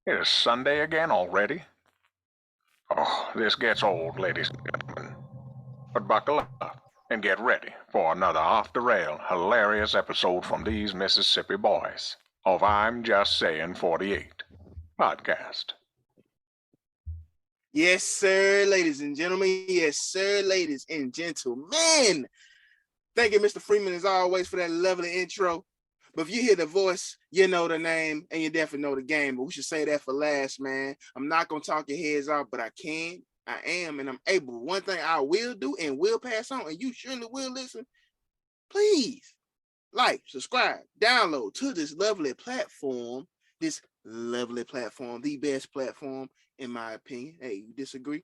It is Sunday again already? Oh, this gets old, ladies and gentlemen. But buckle up and get ready for another off-the-rail, hilarious episode from these Mississippi boys of I'm Just Saying 48 podcast. Yes, sir, ladies and gentlemen. Yes, sir, ladies and gentlemen. Thank you, Mr. Freeman, as always, for that lovely intro. But if you hear the voice, you know the name, and you definitely know the game. But we should say that for last, man. I'm not going to talk your heads off, but I can, I am, and I'm able. One thing I will do and will pass on, and you surely will listen, please like, subscribe, download to this lovely platform, the best platform, in my opinion. Hey, you disagree?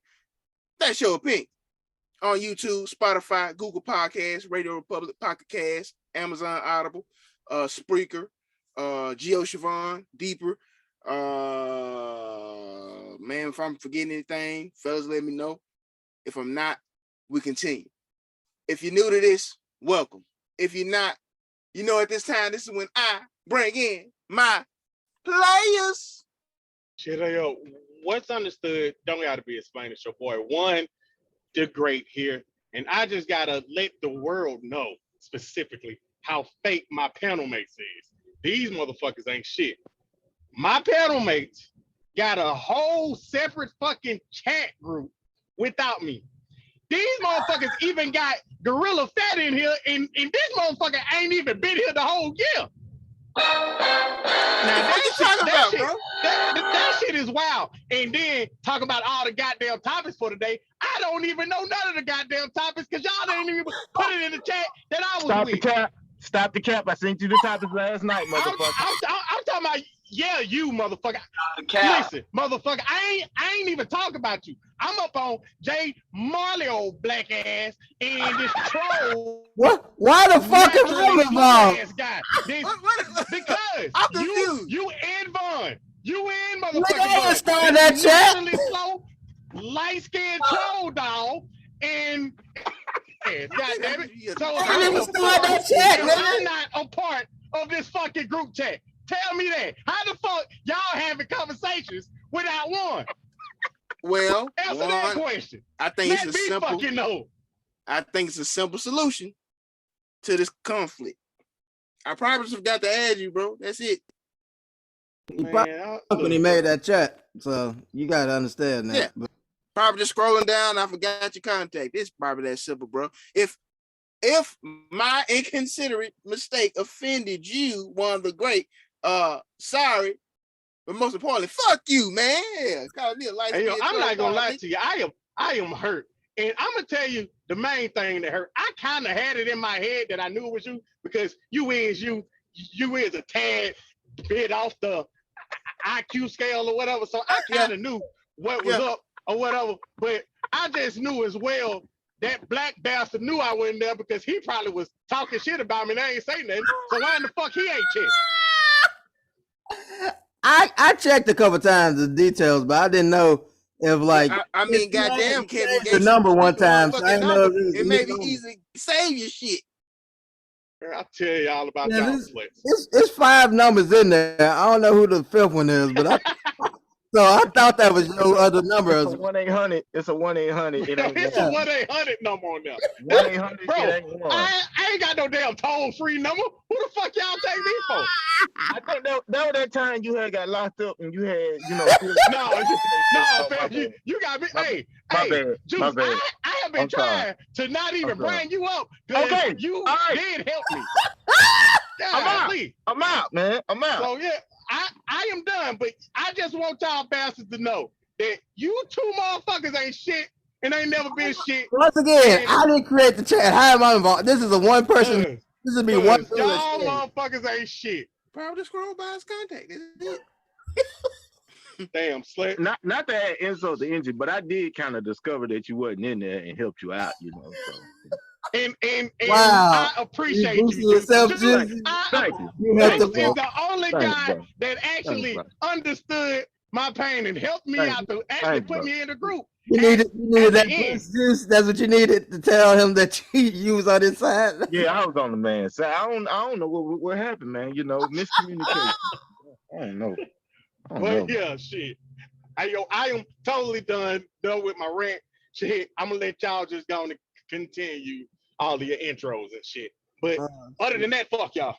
That's your opinion. On YouTube, Spotify, Google Podcasts, Radio Republic, Pocket Cast, Amazon Audible, Spreaker, Geo Siobhan, Deeper. Man, if I'm forgetting anything, fellas, let me know. If I'm not, we continue. If you're new to this, welcome. If you're not, you know at this time, this is when I bring in my players. Shit, yo, what's understood don't gotta be explained. It's your boy One, the Great here, and I just gotta let the world know specifically how fake my panel mates is. These motherfuckers ain't shit. My panel mates got a whole separate fucking chat group without me. These motherfuckers even got Gorilla Fat in here, and this motherfucker ain't even been here the whole year. Now that shit is wild. And then talk about all the goddamn topics for today. I don't even know none of the goddamn topics because y'all didn't even put it in the chat that I was Stop with. the cap. Stop the cap. I sent you the topics last night, motherfucker. I'm talking about, yeah, you motherfucker. Listen, motherfucker, I ain't even talking about you. I'm up on Jay Marley, old black ass, and this troll. What? Why the fuck am I involved? Because I'm confused. you and Vaughn. You and Nigga, motherfucker. I ain't started that chat. Slow, light-skinned troll dog, and God damn it. So I didn't start that chat, I'm man. not a part of this fucking group chat. Tell me that. How the fuck y'all having conversations without one? Well, Answer that question. I think Let it's a me simple. fucking know. I think it's a simple solution to this conflict. I probably just forgot to add you, bro. That's it. He probably when he made that chat, so you gotta understand that. Yeah. But Probably just scrolling down, I forgot your contact. It's probably that simple, bro. If my inconsiderate mistake offended you, One the Great, sorry. But most importantly, fuck you, man. Yeah, Hey, yo, I'm not gonna lie to you. I am hurt. And I'm gonna tell you the main thing that hurt. I kind of had it in my head that I knew it was you because you is a tad bit off the IQ scale or whatever. So I kind of knew what was up or whatever. But I just knew as well that black bastard knew I wasn't there because he probably was talking shit about me and I ain't say nothing. So why in the fuck he ain't checked? I checked a couple times the details, but I didn't know if like I mean, goddamn, Kevin the number one time. So I didn't know it may be easy to save your shit. I'll tell you all about y'all splits. It's 5 numbers in there. I don't know who the 5th one is, but so I thought that was your other number. It's a 1-800. It's a 1-800. It ain't It's a 1-800 number on there. 1-800. Bro, It ain't one. I ain't got no damn toll-free number. Who the fuck y'all take me for? I think that was that time you had got locked up and you had, No, man, you got me. Hey, Juice, my bad. I have been trying to not even bring you up. Okay, you all right. did help me. I'm out, man. I'm out. So yeah, I am done, but I just want y'all bastards to know that you two motherfuckers ain't shit and ain't never been shit. Once again, I didn't create the chat. How am I involved? This is a one person. This would be one. Y'all motherfuckers ain't shit. Probably scroll by his contact. That's it. Damn, slut. Not to add insult to injury, but I did kind of discover that you wasn't in there and helped you out, So. And Wow. I appreciate you. Yourself, Juice is the only guy that actually understood my pain and helped me out to actually put me in the group. You needed that juice. That's what you needed to tell him that you was on his side. Yeah, I was on the man's side. I don't know what happened, man. Miscommunication. I don't know. Well, yeah, shit. I am totally done with my rant. Shit, I'm gonna let y'all just go and continue all of your intros and shit. But other than that, fuck y'all.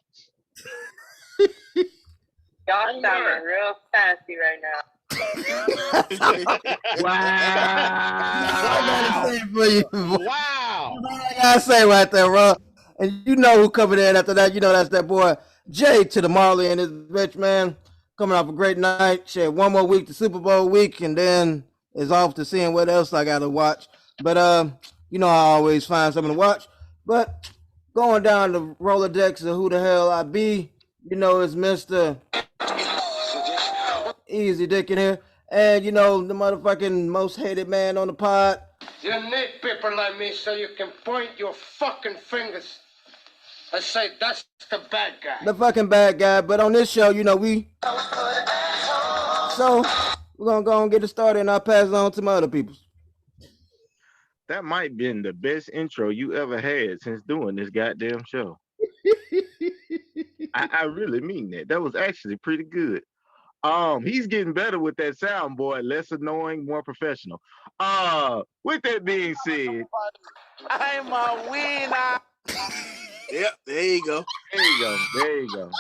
Y'all sounding real sassy right now. Wow. I gotta say for you. Wow. I gotta say right there, bro. And you know who coming in after that. You know that's that boy Jay to the Marley and his bitch, man. Coming off a great night. Shit, one more week to Super Bowl week, and then it's off to seeing what else I gotta watch. But you know I always find something to watch. But going down the Rolodex of who the hell I be, you know it's Mr. Easy Dick in here. And you know, the motherfucking most hated man on the pod. You need people like me so you can point your fucking fingers and say that's the bad guy. The fucking bad guy. But on this show, you know, so we're gonna go and get it started and I'll pass it on to my other people. That might have been the best intro you ever had since doing this goddamn show. I really mean that. That was actually pretty good. He's getting better with that soundboard, less annoying, more professional. With that being said, I'm a winner. Yep, there you go. There you go.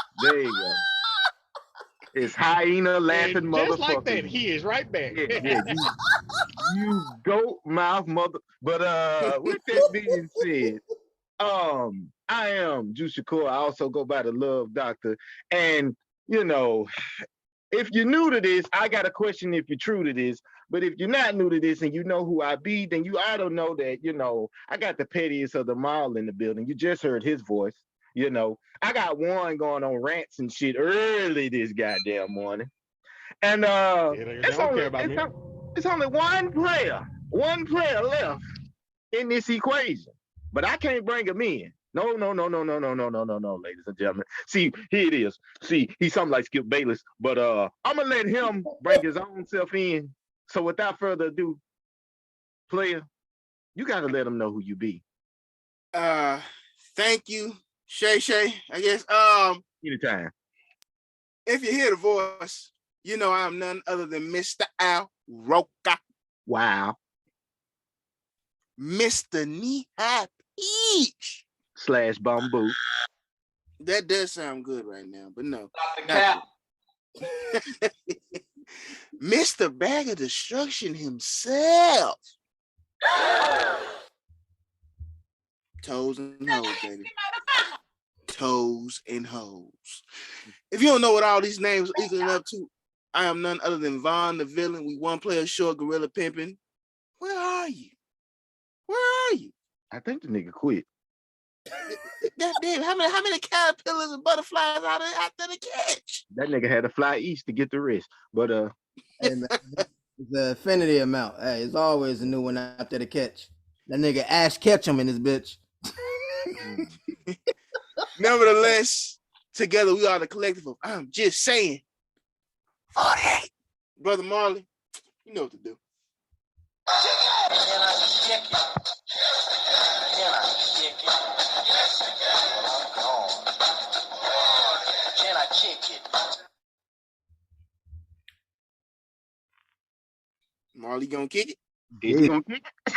It's hyena laughing motherfucker. Just like that, he is right back. Yeah, you goat mouth mother. But with that being said, I am Juice Shakur. I also go by the Love Doctor. And you know, if you're new to this, I got a question if you're true to this. But if you're not new to this and you know who I be, then you ought to know that, you know, I got the pettiest of them all in the building. You just heard his voice. You know, I got one going on rants and shit early this goddamn morning. And it's only one player left in this equation. But I can't bring him in. No, ladies and gentlemen. See, here it is. See, he's something like Skip Bayless, but I'm gonna let him bring his own self in. So without further ado, player, you gotta let him know who you be. Thank you, Shay, I guess. Anytime. If you hear the voice, you know I'm none other than Mr. Al Roca. Wow. Mr. Knee-High Peach. / Bamboo. That does sound good right now, but no. Mr. Bag of Destruction himself. Toes and hoes, baby. Toes and hoes. If you don't know what all these names are equaling up to, I am none other than Vaughn the villain. We one player short, gorilla pimping. Where are you? I think the nigga quit. God damn, how many caterpillars and butterflies out there to catch? That nigga had to fly east to get the rest. But Hey, man, the affinity amount. Hey, it's always a new one out there to catch. That nigga Ash Ketchum in this bitch. Nevertheless, together we are the collective of I'm just saying. 48. Brother Marley, you know what to do. Marley gonna kick it? He's gonna kick it.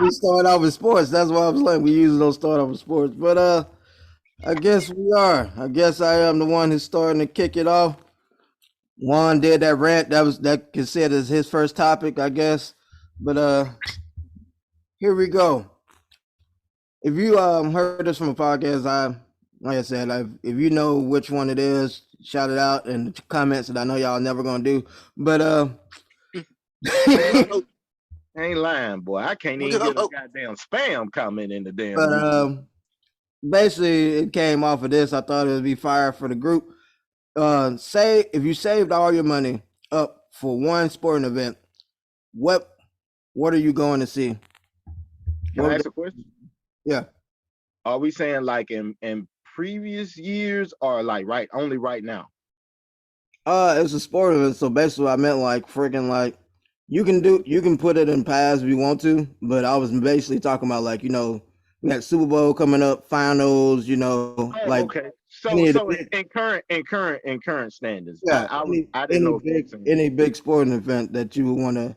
We start off with sports. That's why I was like, we usually don't start off with sports. But I guess we are. I guess I am the one who's starting to kick it off. Juan did that rant. That considered as his first topic, I guess. But here we go. If you heard this from a podcast, like I said, if you know which one it is, shout it out in the comments that I know y'all never gonna do. But I ain't lying, boy. I can't even get a goddamn spam comment in the damn. But basically, it came off of this. I thought it would be fire for the group. Say if you saved all your money up for one sporting event, what are you going to see? Can I ask a question? Yeah. Are we saying like in previous years or like only right now? It's a sport event, so basically I meant like freaking like you can put it in past if you want to, but I was basically talking about like, you know, we got Super Bowl coming up, finals, you know, Okay. in current standards, Yeah, I didn't know if you were saying any big sporting event that you would want to,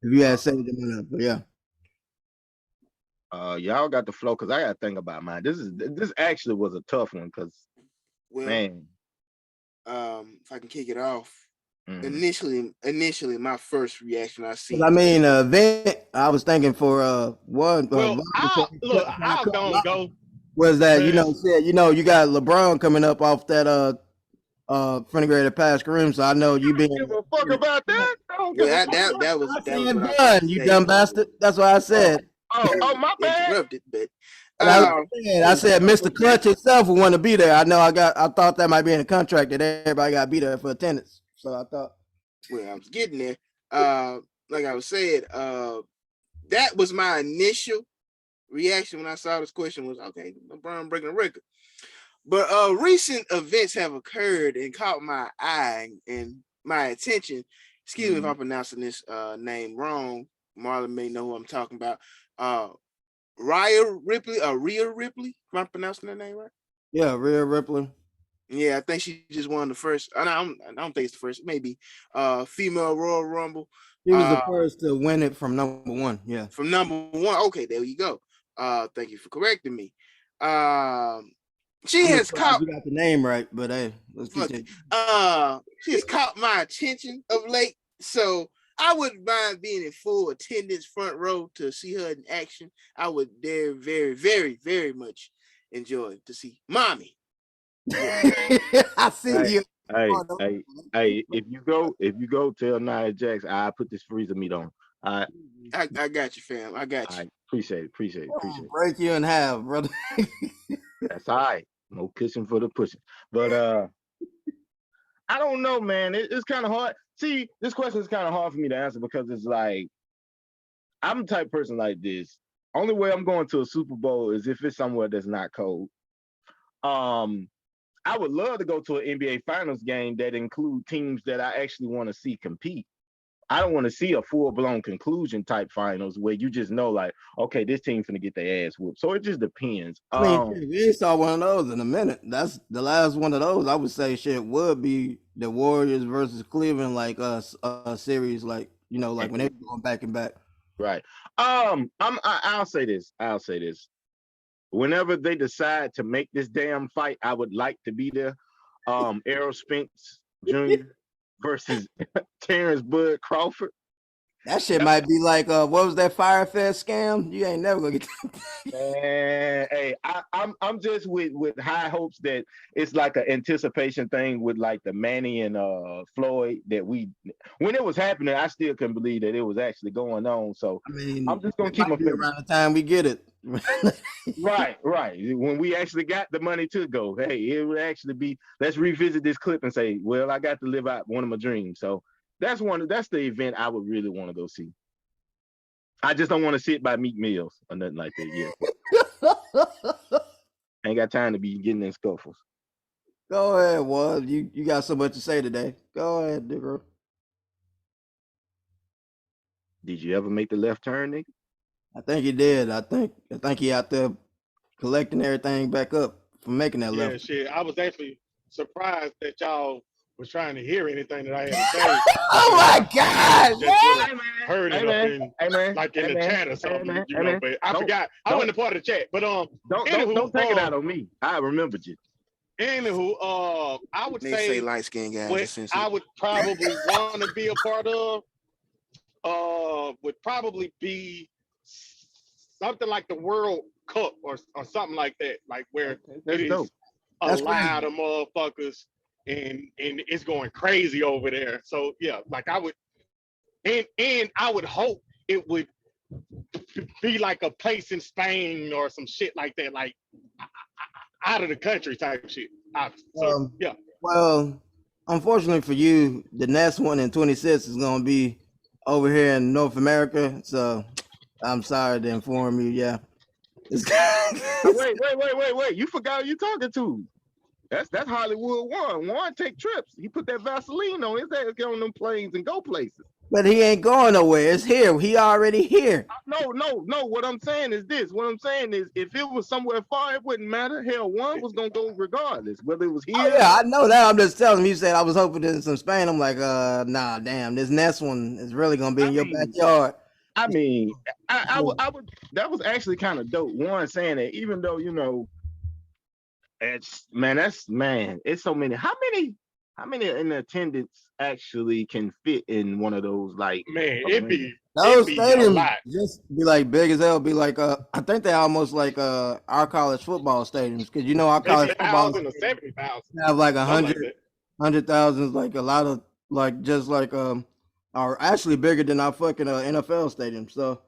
if you had saved them up. But yeah. Y'all got the flow because I got to think about mine. This actually was a tough one because man, if I can kick it off. mm. Initially, my first reaction I seen. I mean, event. I was thinking for one. Well, I'll go. Was that you got LeBron coming up off that integrated pass Kareem, so I know you being Give a fuck about that. Well, that was what I done, you dumb bastard. That's what I said. Oh, my bad. Interrupted, but I said Mr. Clutch himself would want to be there. I thought that might be in the contract that everybody got to be there for attendance. So I thought. Well, I was getting there. Like I was saying, that was my initial reaction when I saw this question was, okay, LeBron breaking a record. But recent events have occurred and caught my eye and my attention. Excuse me if I'm pronouncing this name wrong. Marlon may know who I'm talking about. Rhea Ripley. Am I pronouncing that name right? Yeah, Rhea Ripley. Yeah, I think she just won the first. I don't think it's the first. Maybe female Royal Rumble. She was the first to win it from number one. Yeah, from number one. Okay, there you go. Thank you for correcting me. She has caught. You got the name right, but hey, let's keep she has caught my attention of late. So I wouldn't mind being in full attendance, front row to see her in action. I would very, very, very, very much enjoy to see mommy. I see you. Hey, if you go tell Nia Jax, I put this freezer meat on. I got you, fam. I got you. Appreciate it. Break you in half, brother. That's all right. No kissing for the pushing. But I don't know, man. It's kind of hard. See, this question is kind of hard for me to answer because it's like I'm the type of person like this. Only way I'm going to a Super Bowl is if it's somewhere that's not cold. I would love to go to an NBA Finals game that include teams that I actually want to see compete. I don't want to see a full-blown conclusion type finals where you just know, like, okay, this team's gonna get their ass whooped. So it just depends. I mean, we saw one of those in a minute. That's the last one of those. I would say shit would be the Warriors versus Cleveland, like a series, like like when they were going back and back. Right. I'll say this. Whenever they decide to make this damn fight, I would like to be there. Errol Spence Jr. versus Terrence Bud Crawford. That shit might be like what was that Fire Fest scam? You ain't never gonna get Man, hey, I'm just with high hopes that it's like an anticipation thing with like the Manny and Floyd that when it was happening, I still couldn't believe that it was actually going on. So I mean, I'm just gonna keep my fingers around the time we get it. Right. When we actually got the money to go, hey, it would actually be, let's revisit this clip and say, well, I got to live out one of my dreams. So that's the event I would really want to go see. I just don't want to sit by Meat Mills or nothing like that. Yeah. Ain't got time to be getting in scuffles. Go ahead, Waz. You got so much to say today. Go ahead, nigga. Did you ever make the left turn, nigga? I think he did. I think he out there collecting everything back up from making that left. Yeah, shit. I was actually surprised that y'all was trying to hear anything that I had to say. Oh my God! Heard it up in the chat or something, but I forgot. I wasn't a part of the chat. But don't take it out on me. I remembered you. Anywho, I would say light skinned guys. What I would probably want to be a part of would probably be something like the World Cup or something like that, like where it is a lot of motherfuckers and it's going crazy over there. So yeah, like I would, and I would hope it would be like a place in Spain or some shit like that, like out of the country type shit. So, yeah. Well, unfortunately for you, the next one in 26 is gonna be over here in North America. So I'm sorry to inform you. Yeah. Wait! You forgot who you talking to? That's Hollywood One. One take trips. He put that Vaseline on his ass, get on them planes and go places. But he ain't going nowhere. It's here. He already here. No. What I'm saying is this. What I'm saying is, if it was somewhere far, it wouldn't matter. Hell, one was gonna go regardless, whether it was Oh here. yeah, I know that. I'm just telling him. He said I was hoping in some Spain. I'm like, nah, damn. This next one is really gonna be in your backyard. I mean, I would. That was actually kind of dope. One saying that, even though it's it's so many. How many in attendance actually can fit in one of those? Like, Man, it'd be those a stadiums lot. just be like big as hell. Be like, I think they almost like our college football stadiums, because our college football 50,000 or 70,000. have like Something like that. 100,000, like a lot of like just like are actually bigger than our fucking NFL stadium. So,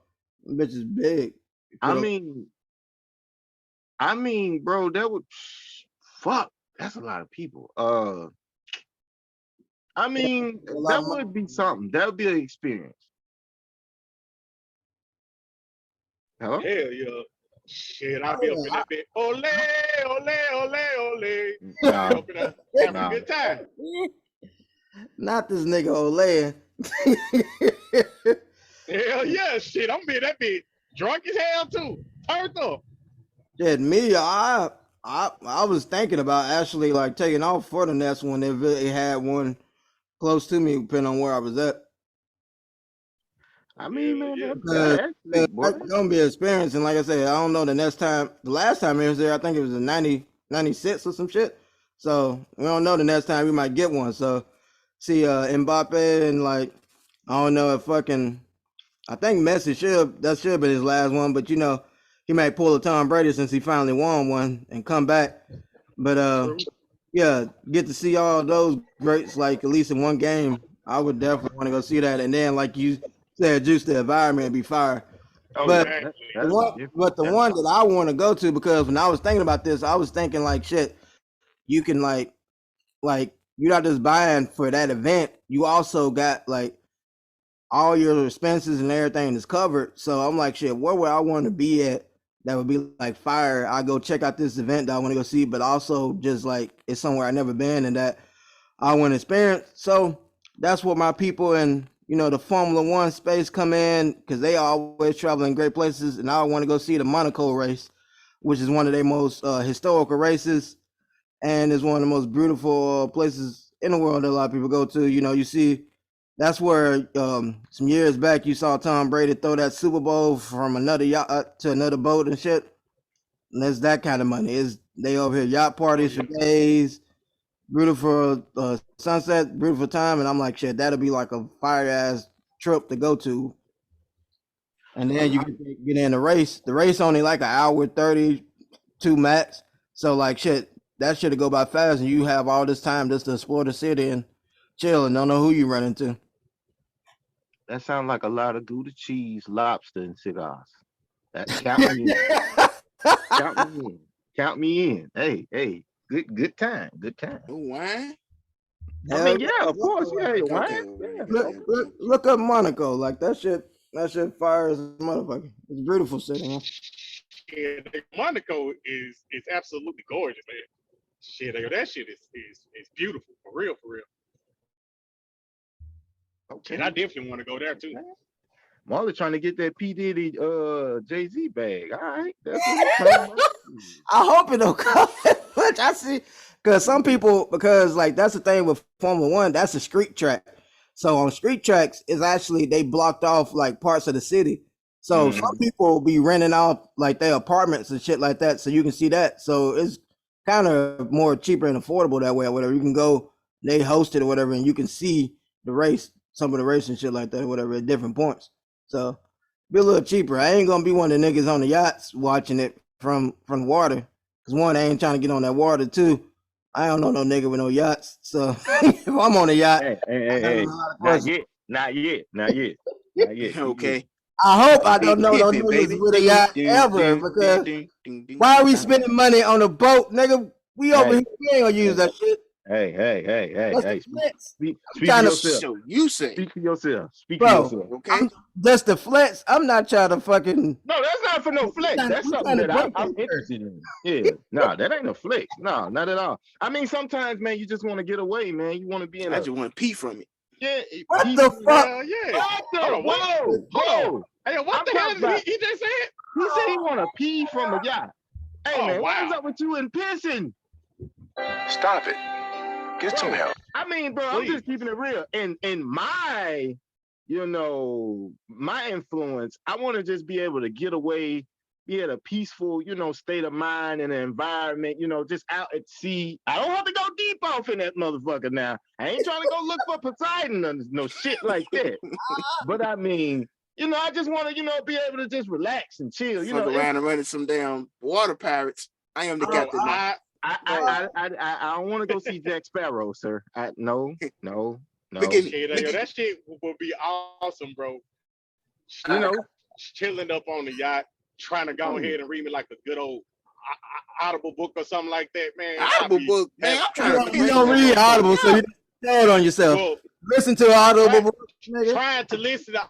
bitch is big. I mean, bro, that would fuck. That's a lot of people. I mean, A lot that of money. would be something. That would be an experience. Hello? Hell yeah. Shit, I'll be up in that bit. Ole, ole, ole, ole. Nah, Up in there having nah. a good time. Not this nigga Olay. Hell yeah, shit. I'm be that bit drunk as hell too. Turned up. Shit, me, I was thinking about actually like taking off for the next one if it had one close to me, depending on where I was at. I mean, man, Yeah. That's gonna be an experience, and like I said, I don't know the last time it was there, I think it was in 96 or some shit. So we don't know the next time we might get one. So see, Mbappe and like I don't know if I think Messi should be his last one, but he might pull a Tom Brady since he finally won one and come back. But yeah, get to see all those greats like at least in one game. I would definitely want to go see that, and then like you said, juice the environment be fire. Oh, But yeah, the one that I want to go to, because when I was thinking about this, I was thinking like shit, you can like you're not just buying for that event, you also got like all your expenses and everything is covered. So I'm like, shit, where would I want to be at that would be like fire? I go check out this event that I want to go see, but also just like it's somewhere I never been and that I want to experience. So that's what my people in the Formula One space come in, because they always travel in great places, and I want to go see the Monaco race, which is one of their most historical races, and is one of the most beautiful places in the world that a lot of people go to. You see, that's where some years back you saw Tom Brady throw that Super Bowl from another yacht to another boat and shit. And that's that kind of money. They over here yacht parties for days, beautiful sunset, beautiful time, and I'm like, shit, that'll be like a fire ass trip to go to. And then you get in the race. The race only like an hour 32 max. So like shit, that should go by fast, and you have all this time just to explore the city and chill and don't know who you run into. That sounds like a lot of Gouda cheese, lobster, and cigars. Count me in. Count me in. Count me in. Hey, good time. Wine? I mean, yeah, of course, yeah, wine. Okay. Look up Monaco, like that shit fire as a motherfucker. It's a beautiful city, man. Yeah, Monaco is absolutely gorgeous, man. Shit, that shit is beautiful, for real, for real. Okay. And I definitely want to go there too. Marley trying to get that P. Diddy Jay-Z bag. All right. That's what I hope it don't cost that much. I see, because some people, because like that's the thing with Formula One, that's a street track. So on street tracks, it's actually they blocked off like parts of the city. So some people will be renting out like their apartments and shit like that, so you can see that. So it's kind of more cheaper and affordable that way or whatever. You can go, they host it or whatever, and you can see the race, some of the race and shit like that or whatever at different points. So be a little cheaper. I ain't gonna be one of the niggas on the yachts watching it from the water. Cause one, I ain't trying to get on that water. Two, I don't know no nigga with no yachts. So if I'm on a yacht, hey. Not yet. Okay. I hope I don't know no niggas with a yacht ever, because why are we spending money on a boat, nigga? We over here, we ain't gonna use that shit. Hey. Speak for yourself. So you say. Speak for yourself. Okay. Just the flex. I'm not trying to fucking. No, that's not for no flex. That's something that I'm interested in. Yeah. No, that ain't a flex. No, not at all. I mean, sometimes, man, you just want to get away, man. You want to be in I just want to pee from it. Yeah. What the fuck? Hell yeah. What the? Hold on, what? Whoa, Hold whoa. on. Hey, what I'm the hell talking did about- he just said? He said he want to pee from a yacht. Hey, Oh, man, what wow. is up with you and pissing? Stop it. Get some Bro, help. I mean, bro, I'm Please. just keeping it real. And my, my influence, I want to just be able to get away, be at a peaceful, state of mind and environment, just out at sea. I don't have to go deep off in that motherfucker now. I ain't trying to go look for Poseidon or no shit like that. But I mean, I just want to, be able to just relax and chill. Fuck around and running some damn water pirates. I am the Bro, captain now. I don't want to go see Jack Sparrow, sir. No. Forgive me. shit, that shit would be awesome, bro. Chilling up on the yacht, trying to go ahead and read me like a good old Audible book or something like that, man. Audible book, man. I'm trying to You don't read Audible, so you don't tell on yourself. Well, Listen to Audible book, nigga. trying to listen to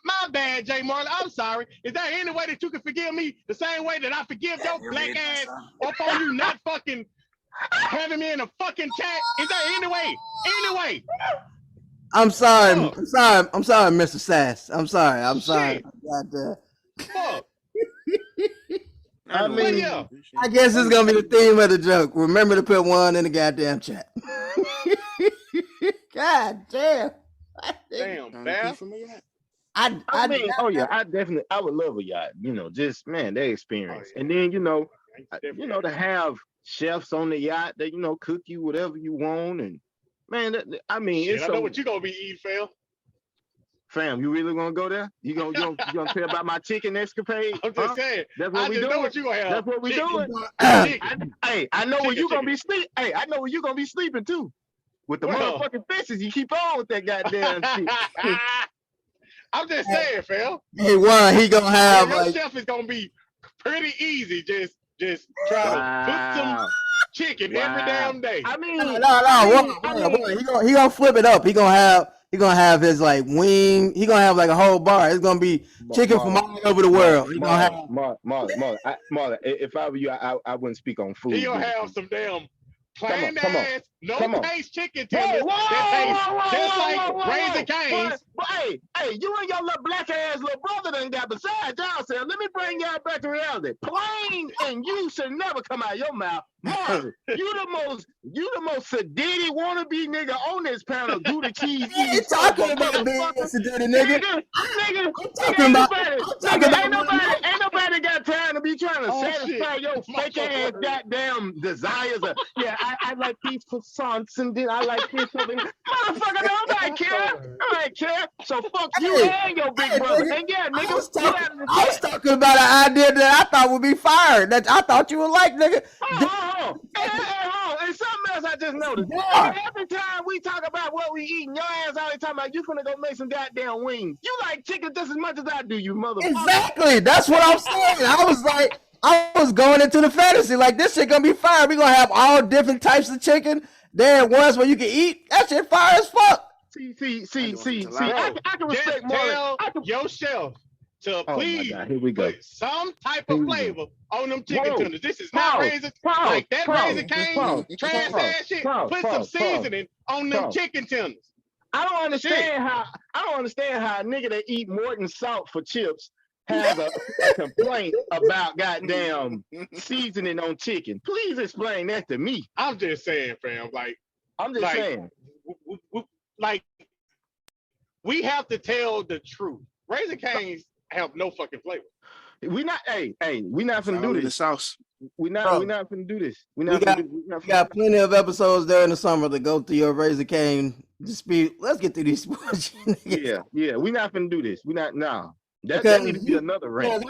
my bad, Jay Marley. I'm sorry. Is there any way that you can forgive me the same way that I forgive your black ass up on you not fucking having me in a fucking chat? Is there any way? Any way? I'm sorry. Fuck. I'm sorry, Mr. Sass. I'm sorry. Shit. Goddamn. Fuck. I But mean, yeah. I guess it's gonna be the theme of the joke. Remember to put one in the goddamn chat. God damn. Damn, man. I mean, I would love a yacht. Just man, that experience, and then to have chefs on the yacht that cook you whatever you want, and man, I mean, Shit, it's I know so, what you gonna be eating, Phil. fam. You really gonna go there? You gonna tell about my chicken escapade? I'm just saying. That's what I we just know doing. what you gonna have. That's what we Chicken. doing. Chicken. I know where Chicken, you gonna chicken. be sleep. Hey, I know where you gonna be sleeping too. With the Well. motherfucking fishes, you keep on with that goddamn shit. I'm just saying, Phil. Hey, one, he gonna have Your like chef is gonna be pretty easy. Just try to put some chicken every damn day. I mean, he gonna flip it up. He gonna have his like wing. He gonna have like a whole bar. It's gonna be chicken from all over the world. He gonna have Marlon, if I were you, I wouldn't speak on food. He gonna have some damn plain Come on. ass, no taste chicken tenders that taste just like Raising Cane's. Hey, you and your little black ass little brother done got beside y'all said, let me bring y'all back to reality. Plain and you should never come out of your mouth. Marlon, you the most sedated wannabe nigga on this panel. Do the cheese. You talking about being sedated, nigga? Ain't nobody got time to be trying to satisfy your fake ass goddamn desires. I like these croissants and then I like this. Motherfucker, nobody care. So fuck you and your big brother. And yeah, nigga, I was talking about an idea that I thought would be fired. That I thought you would like, nigga. And something else I just noticed. Every time we talk about what we eating, your ass always talking about you finna go make some goddamn wings. You like chicken just as much as I do, you motherfucker. Exactly. That's what I'm saying. I was going into the fantasy like this shit gonna be fire. We gonna have all different types of chicken. There are ones where you can eat. That shit fire as fuck. See. I can respect more. Tell your chef to please here we go. put some type of flavor on them chicken tenders. This is not Raising like that Raising Cane trash ass shit. Put some seasoning on them chicken tenders. I don't understand how a nigga that eat more than salt for chips has a complaint about goddamn seasoning on chicken. Please explain that to me. I'm just saying, fam. I'm just saying. We have to tell the truth. Raising Cane's have no fucking flavor. We not finna do this. The sauce. We not finna do this. We got plenty of episodes there in the summer to go through your Raising Cane dispute. Let's get through these sports. Yeah. We not finna do this. We not now. That needs to be another rant.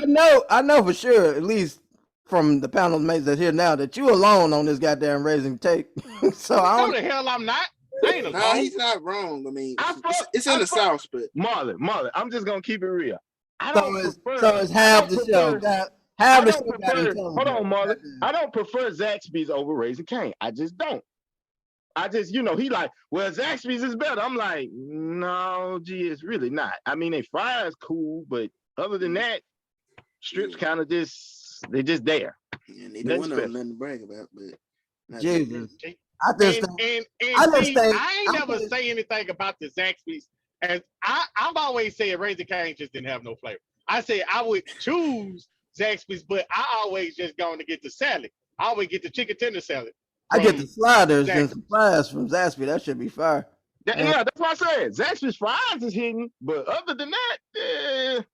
I know for sure, at least from the panel mates that's here now, that you alone on this goddamn Raising tape. So I don't. No, the hell I'm not. I ain't alone. No, he's not wrong. I mean, it's in the sauce, but Marlon, I'm just gonna keep it real. So it's half the show. Half the show. Hold on, Marlon. I don't prefer Zaxby's over Raising Cane. I just don't. He like, well, Zaxby's is better. I'm like, no, it's really not. I mean, they fries cool, but other than that, strips kind of they're just there. Yeah, neither one of them nothing to brag about, but Jesus. I just And think, and I just see, think, I ain't I never think say anything about the Zaxby's. As I've always said, Raising Cane just didn't have no flavor. I said I would choose Zaxby's, but I always just going to get the salad. I always get the chicken tender salad I get the from sliders and some Zaxby's. fries from Zaxby. That should be fire. And Yeah, that's what I said. Zaxby's fries is hidden, but other than that,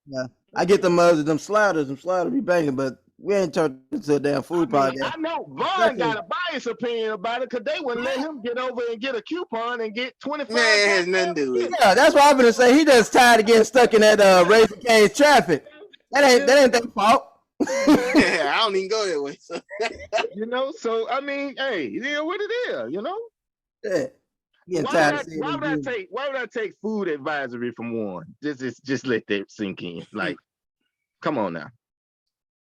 yeah, I get them sliders. Them sliders be banging, but we ain't turned into a damn I food mean, podcast. I know Vaughn got a biased opinion about it because they wouldn't let him get over and get a coupon and get 25. Man, it has nothing to do with it. Yeah, that's what I'm gonna say. He just tired of getting stuck in that Raising Cane's traffic. That ain't their fault. I don't even go that way. So. You know, so I mean, hey, it is what it is, you know. Yeah. Getting tired of seeing Why them would dudes. I take food advisory from one? Just let that sink in. Like, come on now.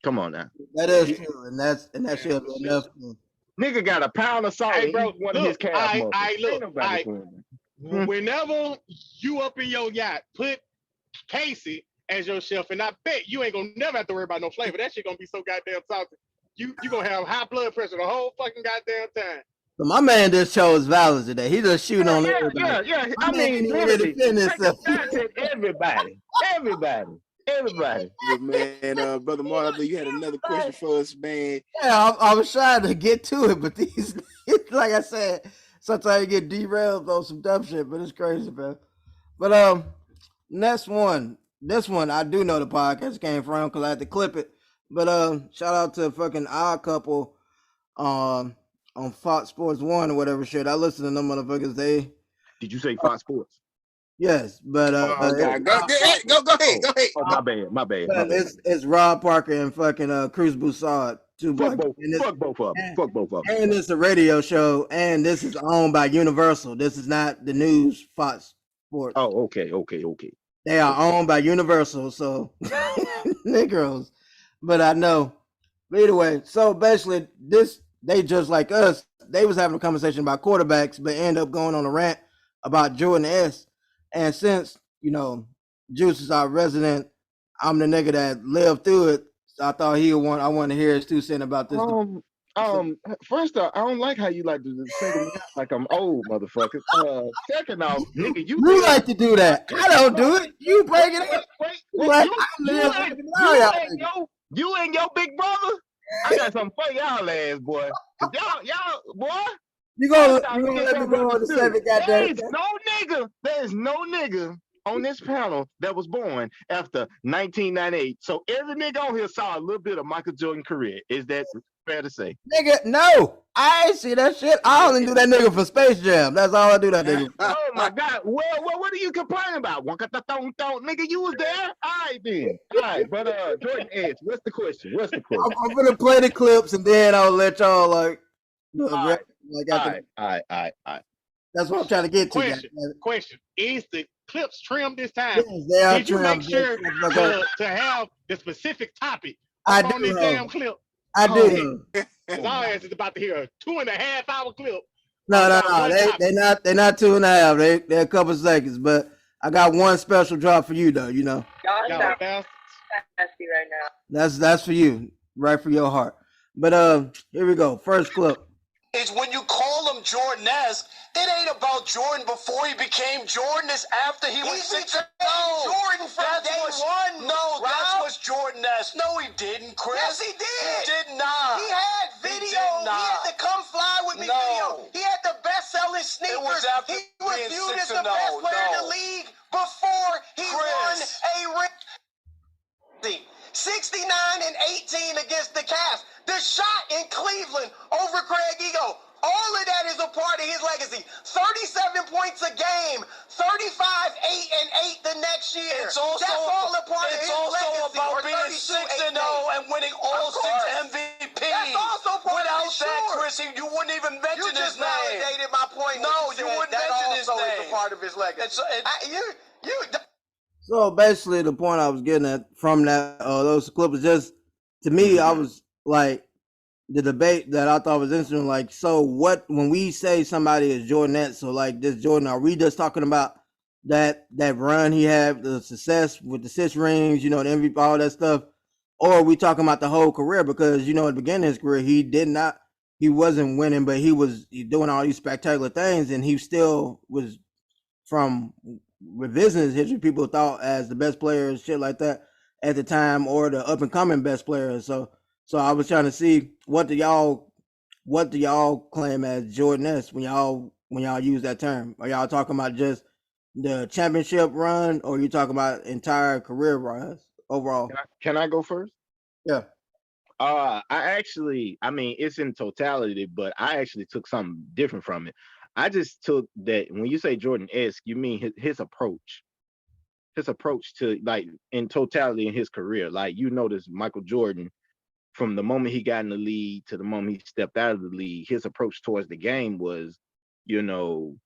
That is true, and that should be enough. Nigga got a pound of salt Hey, in bro, each one of his look, calf I muscles. look, Ain't nobody I doing that. whenever you up in your yacht, put Casey as your chef, and I bet you ain't gonna never have to worry about no flavor. That shit gonna be so goddamn salty. You gonna have high blood pressure the whole fucking goddamn time. So my man just chose violence today. He just shooting on everybody. Yeah. My I man mean, ain't even ready to literally, defend take himself. shots at everybody. But man, brother Marlon, I believe you had another question for us, man. Yeah, I was trying to get to it, but these, like I said, sometimes you get derailed on some dumb shit, but it's crazy, man. But next one, this one I do know the podcast came from because I had to clip it. But shout out to fucking Odd Couple, on Fox Sports 1 or whatever shit. I listen to them motherfuckers. Did you say Fox Sports? Yes, but Oh God, go ahead. Oh, my bad. it's Rob Parker and fucking Cruz Broussard, two Fuck black. both of them. And it's a radio show, and this is owned by Universal. This is not the news Fox Sports. Oh, okay. They are owned by Universal, so Negroes. But I know. But either way, so basically, they just like us. They was having a conversation about quarterbacks, but end up going on a rant about Jordan S. And since Juice is our resident, I'm the nigga that lived through it. So I thought I want to hear his 2 cents about this. First off, I don't like how you like to single me out like I'm old, motherfucker. Second off, nigga, you like to do that. I don't do it. You break it up. You and your big brother. I got something for y'all ass, boy. Y'all, boy. You gonna let me go on the 7 goddamn. There's no nigga on this panel that was born after 1998. So every nigga on here saw a little bit of Michael Jordan's career. Is that fair to say? Nigga, no. I ain't see that shit. I only do that nigga for Space Jam. That's all I do that nigga. Oh my God. Well, what are you complaining about? Nigga, you was there? All right then. All right, but Jordan Edge, what's the question? I'm gonna play the clips and then I'll let y'all like. All right. That's what I'm trying to get to. Question: is the clips trimmed this time? Yes, they are Did you trimmed. make sure to have the specific topic on this damn clip? I do. Because our ass is about to hear a 2.5 hour clip. No. They're not 2.5. They're a couple seconds, but I got one special drop for you though. Y'all sound nasty right now. That's for you, right for your heart. But here we go. First clip. Is when you call him Jordan-esque, it ain't about Jordan before he became Jordan. It's after he was 6. No, Jordan from day one. No, that was Jordan-esque. No, he didn't, Chris. Yes, he did. He did not. He had video. He had the Come Fly With Me video. He had the best-selling sneakers. It was after he was viewed as the best player in the league before he won a ring. 69 and 18 against the Cavs. The shot in Cleveland over Craig Ego. All of that is a part of his legacy. 37 points a game, 35, 8 and 8 the next year. That's all a part of his legacy. It's also about being 6-0 and winning all 6 MVPs. That's also part of his Chris, you wouldn't even mention his name. You just validated my point. No, you wouldn't mention his name. That also is a part of his legacy. So basically, the point I was getting at from that those clips was just to me, I was like the debate that I thought was interesting. Like, so what when we say somebody is Jordanette? So like this Jordan, are we just talking about that run he had, the success with the 6 rings, the MVP, all that stuff, or are we talking about the whole career? Because at the beginning of his career, he he wasn't winning, but he was doing all these spectacular things, and he still was from revisiting his history. People thought as the best player and shit like that at the time, or the up and coming best player. So I was trying to see what do y'all claim as Jordan-esque when y'all use that term? Are y'all talking about just the championship run, or are you talking about entire career runs overall? Can I go first? Yeah. I mean, it's in totality, but I actually took something different from it. I just took that when you say Jordan-esque, you mean his approach to, like, in totality in his career. Like, you notice Michael Jordan, from the moment he got in the league to the moment he stepped out of the league, his approach towards the game was, you know,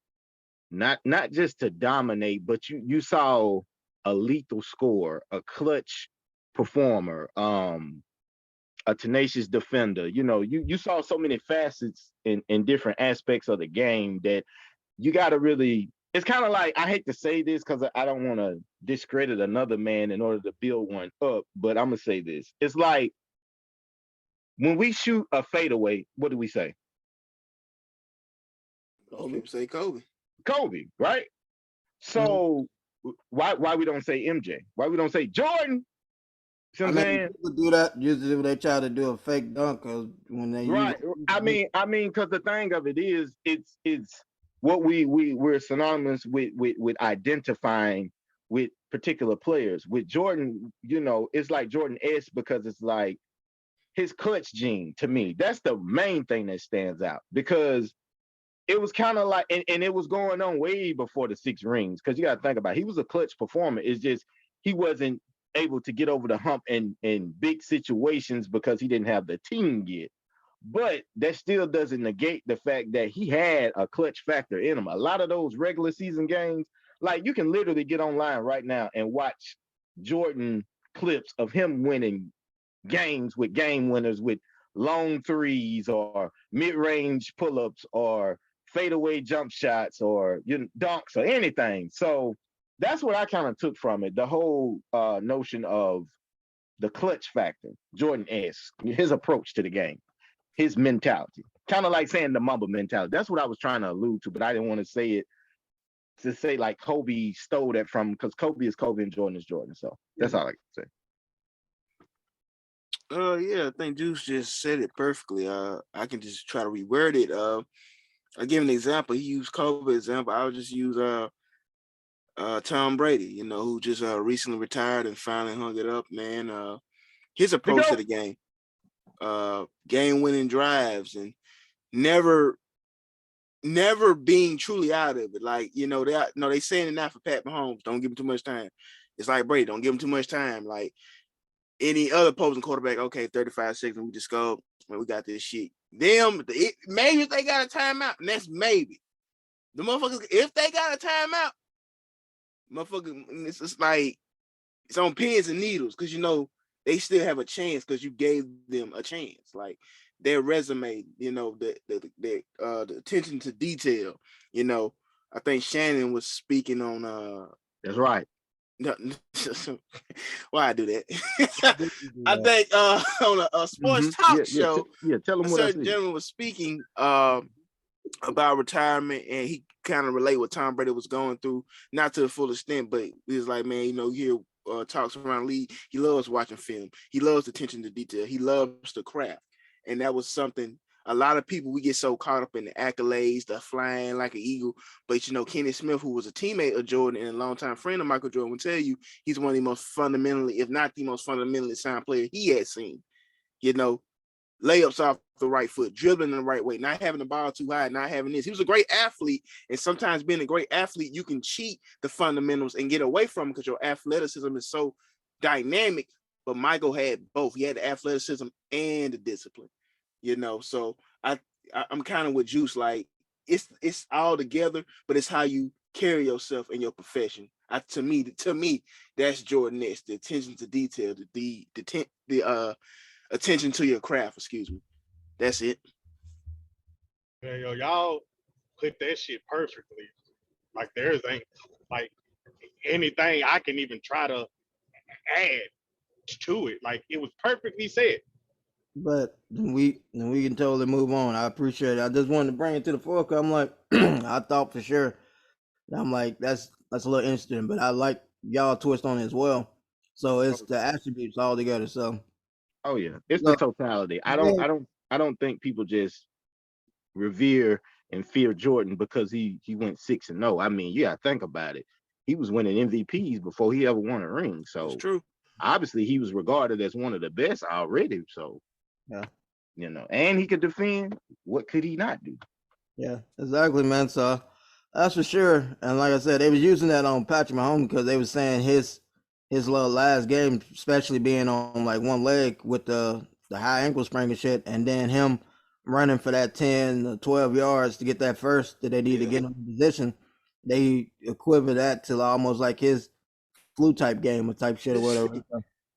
not just to dominate, but you saw a lethal scorer, a clutch performer, a tenacious defender. You know, you saw so many facets in different aspects of the game that you got to really. It's kind of like, I hate to say this because I don't want to discredit another man in order to build one up, but I'm gonna say this. It's like when we shoot a fadeaway, what do we say? People say Kobe. Kobe, right? So why we don't say MJ? Why we don't say Jordan? See what I'm saying? People do that usually when they try to do a fake dunk, because when they Right. use I mean, because the thing of it is, it's what we're synonymous with identifying with particular players. With Jordan, you know, it's like Jordan-esque because it's like his clutch gene. To me, that's the main thing that stands out, because it was kind of like, and it was going on way before the 6 rings, because you got to think about it, he was a clutch performer. It's just he wasn't able to get over the hump in big situations because he didn't have the team yet. But that still doesn't negate the fact that he had a clutch factor in him. A lot of those regular season games, like, you can literally get online right now and watch Jordan clips of him winning games with game winners with long threes or mid-range pull-ups or fadeaway jump shots or, you know, dunks or anything. So that's what I kind of took from it. The whole notion of the clutch factor, Jordan-esque, his approach to the game, his mentality, kind of like saying the Mamba mentality. That's what I was trying to allude to, but I didn't want to say it to say like Kobe stole that from, because Kobe is Kobe and Jordan is Jordan. So that's all I can say. Yeah, I think Juice just said it perfectly. I can just try to reword it. I give an example. He used Kobe example. I'll just use Tom Brady, you know, who just recently retired and finally hung it up, man. His approach to the game, game winning drives, and never being truly out of it. Like, you know, they saying it now for Pat Mahomes, don't give him too much time. It's like Brady, don't give him too much time. Like any other opposing quarterback, okay, 35 seconds, we just go, man, we got this shit. Maybe if they got a timeout, and that's maybe. The motherfuckers, if they got a timeout, motherfucker, it's just like it's on pins and needles, because, you know, they still have a chance because you gave them a chance. Like their resume, you know, the attention to detail. You know, I think Shannon was speaking on That's right. No, why I do that? I think on a sports talk show, tell them a what I certain said. gentleman was speaking about retirement, and he kind of relate what Tom Brady was going through, not to the full extent, but he was like, man, you know, you hear talks around the league. He loves watching film. He loves attention to detail. He loves the craft, and that was something. A lot of people, we get so caught up in the accolades, the flying like an eagle. But, you know, Kenny Smith, who was a teammate of Jordan and a longtime friend of Michael Jordan, will tell you he's one of the most fundamentally, if not the most fundamentally sound player he had seen. You know, layups off the right foot, dribbling in the right way, not having the ball too high, not having this. He was a great athlete, and sometimes being a great athlete, you can cheat the fundamentals and get away from them because your athleticism is so dynamic. But Michael had both. He had the athleticism and the discipline. You know, so I'm kind of with Juice. Like it's all together, but it's how you carry yourself in your profession. To me, that's Jordan-esque. The attention to detail, the attention to your craft. Excuse me. That's it. Yeah, yo, y'all put that shit perfectly. Like there's ain't like anything I can even try to add to it. Like it was perfectly said. but then we can totally move on. I appreciate it. I just wanted to bring it to the forefront. I'm like, I thought for sure. I'm like, that's a little interesting, but I like y'all twist on it as well. So it's the attributes all together. So Oh yeah, it's the look, totality. then, I don't think people just revere and fear Jordan because he went 6-0. I mean, yeah, think about it. He was winning MVPs before he ever won a ring. It's So true. obviously he was regarded as one of the best already. So yeah, and he could defend. What could he not do? yeah, exactly, man. So that's for sure. And like I said, they was using that on Patrick Mahomes because they was saying his little last game, especially being on like one leg with the high ankle sprain and shit, and then him running for that 10 12 yards to get that first that they need to get him in position. They equivalent that to almost like his flu type game or type shit or whatever,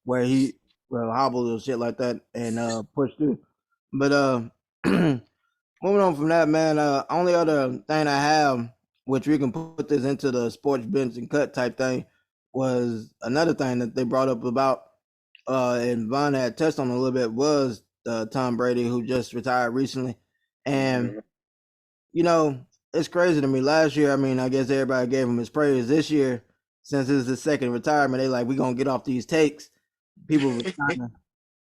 where he hobbled or shit like that and pushed through. But moving on from that, man, only other thing I have, which we can put this into the sports bench and cut type thing, was another thing that they brought up about, and Von had touched on a little bit, was Tom Brady, who just retired recently. And, Mhm. you know, it's crazy to me. Last year, I mean, I guess everybody gave him his praise. This year, since it's his second retirement, they like, we going to get off these takes. People were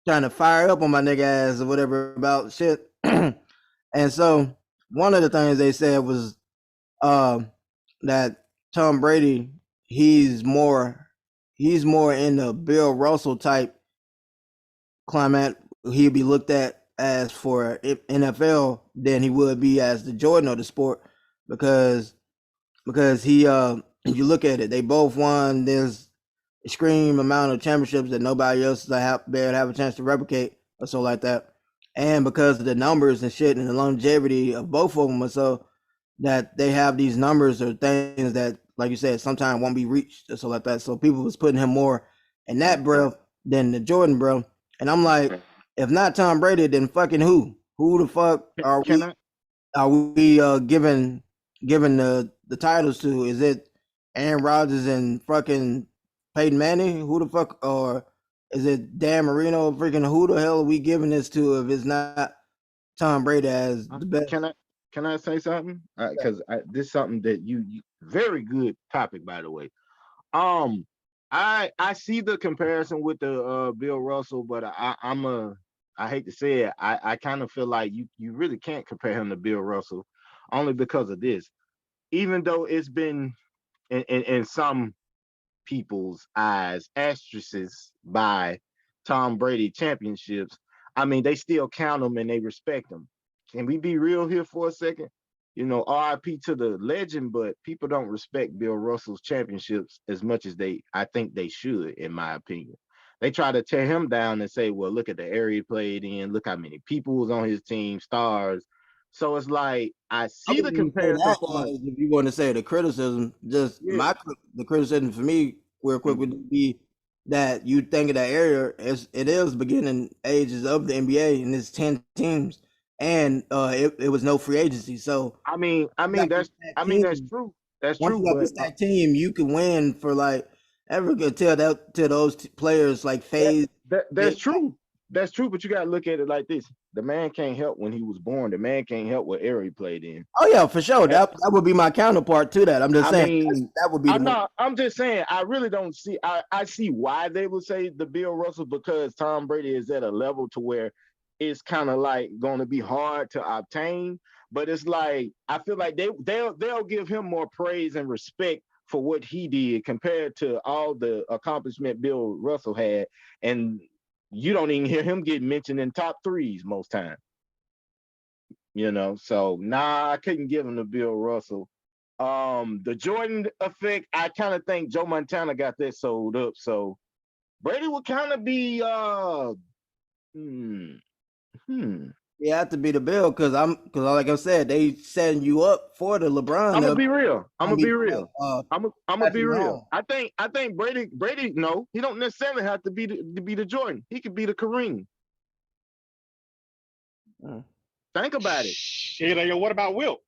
trying to fire up on my nigga ass or whatever about shit. And so one of the things they said was uh, that Tom Brady, he's more in the Bill Russell type climate. He'd be looked at as for NFL than he would be as the Jordan of the sport, because he you look at it, they both won this extreme amount of championships that nobody else have a chance to replicate or so like that. And because of the numbers and shit and the longevity of both of them, or so that they have these numbers or things that, like you said, sometimes won't be reached or so like that. So people was putting him more in that breath than the Jordan, bro. And I'm like, if not Tom Brady, then fucking who? Who the fuck are Can I? we giving the titles to? Is it Aaron Rodgers and fucking Peyton Manning? Who the fuck, or is it Dan Marino? Freaking who the hell are we giving this to if it's not Tom Brady as the best? Can I say something? Because this is something that you very good topic, by the way. Um, I see the comparison with the Bill Russell, but I hate to say it, I kind of feel like you really can't compare him to Bill Russell, only because of this. Even though it's been in some people's eyes asterisks by Tom Brady championships, I mean they still count them and they respect them. Can we be real here for a second? RIP to the legend, but people don't respect Bill Russell's championships as much as I think they should, in my opinion. They try to tear him down and say, well, look at the area he played in, look how many people was on his team, stars. So it's like I I see the wouldn't even say comparison that from a as if you want to say the criticism. Just yeah. the criticism for me, real quick, would be that you think of that area as it is beginning ages of the NBA and it's 10 teams, and it was no free agency. So I mean, I you mean got this that's stacked I mean that's team. true. That's Once true, you got this but stacked team, you can win for like ever could tell that to those players like that, phase. that's true. That's true, but you gotta look at it like this. The man can't help when he was born. The man can't help what era he played in. Oh yeah, for sure. That would be my counterpart to that. I'm just I saying mean, that would be the most. I'm just saying, I really don't see, I see why they would say the Bill Russell because Tom Brady is at a level to where it's kind of like going to be hard to obtain. But it's like, I feel like they'll give him more praise and respect for what he did compared to all the accomplishment Bill Russell had. And you don't even hear him get mentioned in top threes most times. So nah, I couldn't give him to Bill Russell. The Jordan effect, I kind of think Joe Montana got that sold up. So Brady would kind of be You have to be the Bill because like I said, they setting you up for the LeBron. I'm gonna be real. I'm gonna be real. Uh, I'm gonna be Patrick real. Mahomes. I think Brady no, he don't necessarily have to be the Jordan. He could be the Kareem. Think about it. Shit, what about Wilt?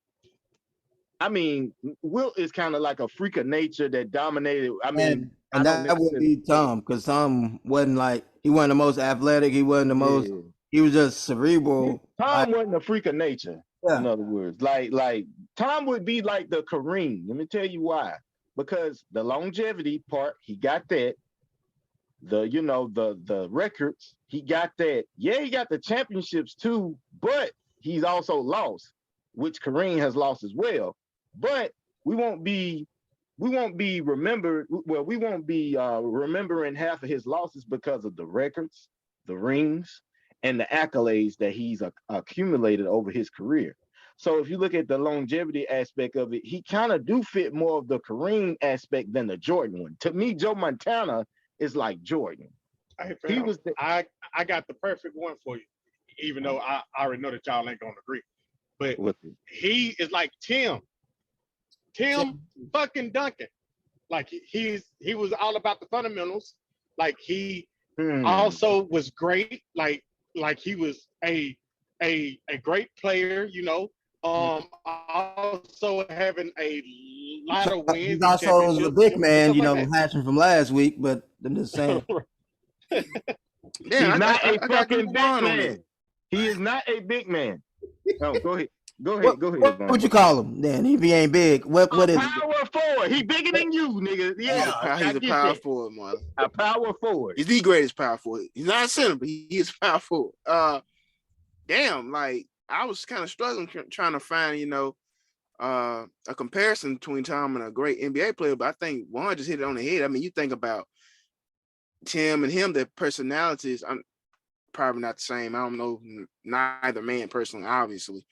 I mean, Wilt is kind of like a freak of nature that dominated. I mean, and that would be Tom because Tom wasn't like he wasn't the most athletic. He wasn't the most he was just cerebral. Tom wasn't a freak of nature. Yeah. In other words, like Tom would be like the Kareem. Let me tell you why. Because the longevity part, he got that. The records, he got that. Yeah, he got the championships too, but he's also lost, which Kareem has lost as well. But we won't be remembered. Well, we won't be remembering half of his losses because of the records, the rings, and the accolades that he's accumulated over his career. So if you look at the longevity aspect of it, he kind of do fit more of the Kareem aspect than the Jordan one. To me, Joe Montana is like Jordan. Hey, fam, I got the perfect one for you, even though I already know that y'all ain't gonna agree. But he is like Tim fucking Duncan. Like he was all about the fundamentals. Like he also was great. Like he was a great player, you know. Also having a lot of wins. He's also a big man, you know, hatching from last week, but I'm just saying. He's not a fucking big man. He is not a big man. No, go ahead. Go ahead. What would you call him then? If he ain't big, what is power forward? He bigger than you, nigga. Yeah, he's a power forward, man. A power forward. He's the greatest power forward. He's not a center, but he is power forward. Damn, like I was kind of struggling trying to find, you know, a comparison between Tom and a great NBA player, but I think Juan just hit it on the head. I mean, you think about Tim and him, their personalities, I'm probably not the same. I don't know neither man personally, obviously,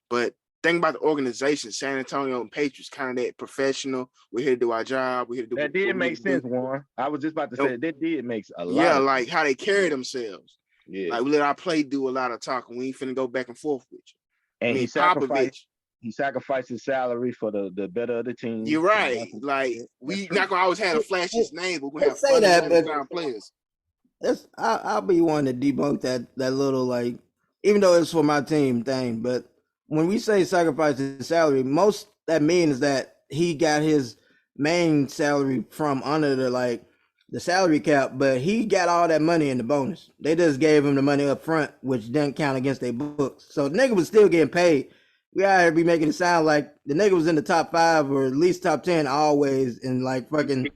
but think about the organization, San Antonio and Patriots, kind of that professional. We're here to do our job. We're here to do that. Did make sense, Warren. I was just about to say that did make a lot. Yeah, like how they carry themselves. Yeah, like we let our play do a lot of talking. We ain't finna go back and forth with you. And he sacrificed his salary for the better of the team. You're right. Like we not gonna always have to flash his name, but we're gonna have say that, but players. I'll be one to debunk that little, like, even though it's for my team thing, but when we say sacrifice his salary, most that means that he got his main salary from under the salary cap, but he got all that money in the bonus. They just gave him the money up front, which didn't count against their books. So the nigga was still getting paid. We out here be making it sound like the nigga was in the top 5 or at least top 10 always, and like fucking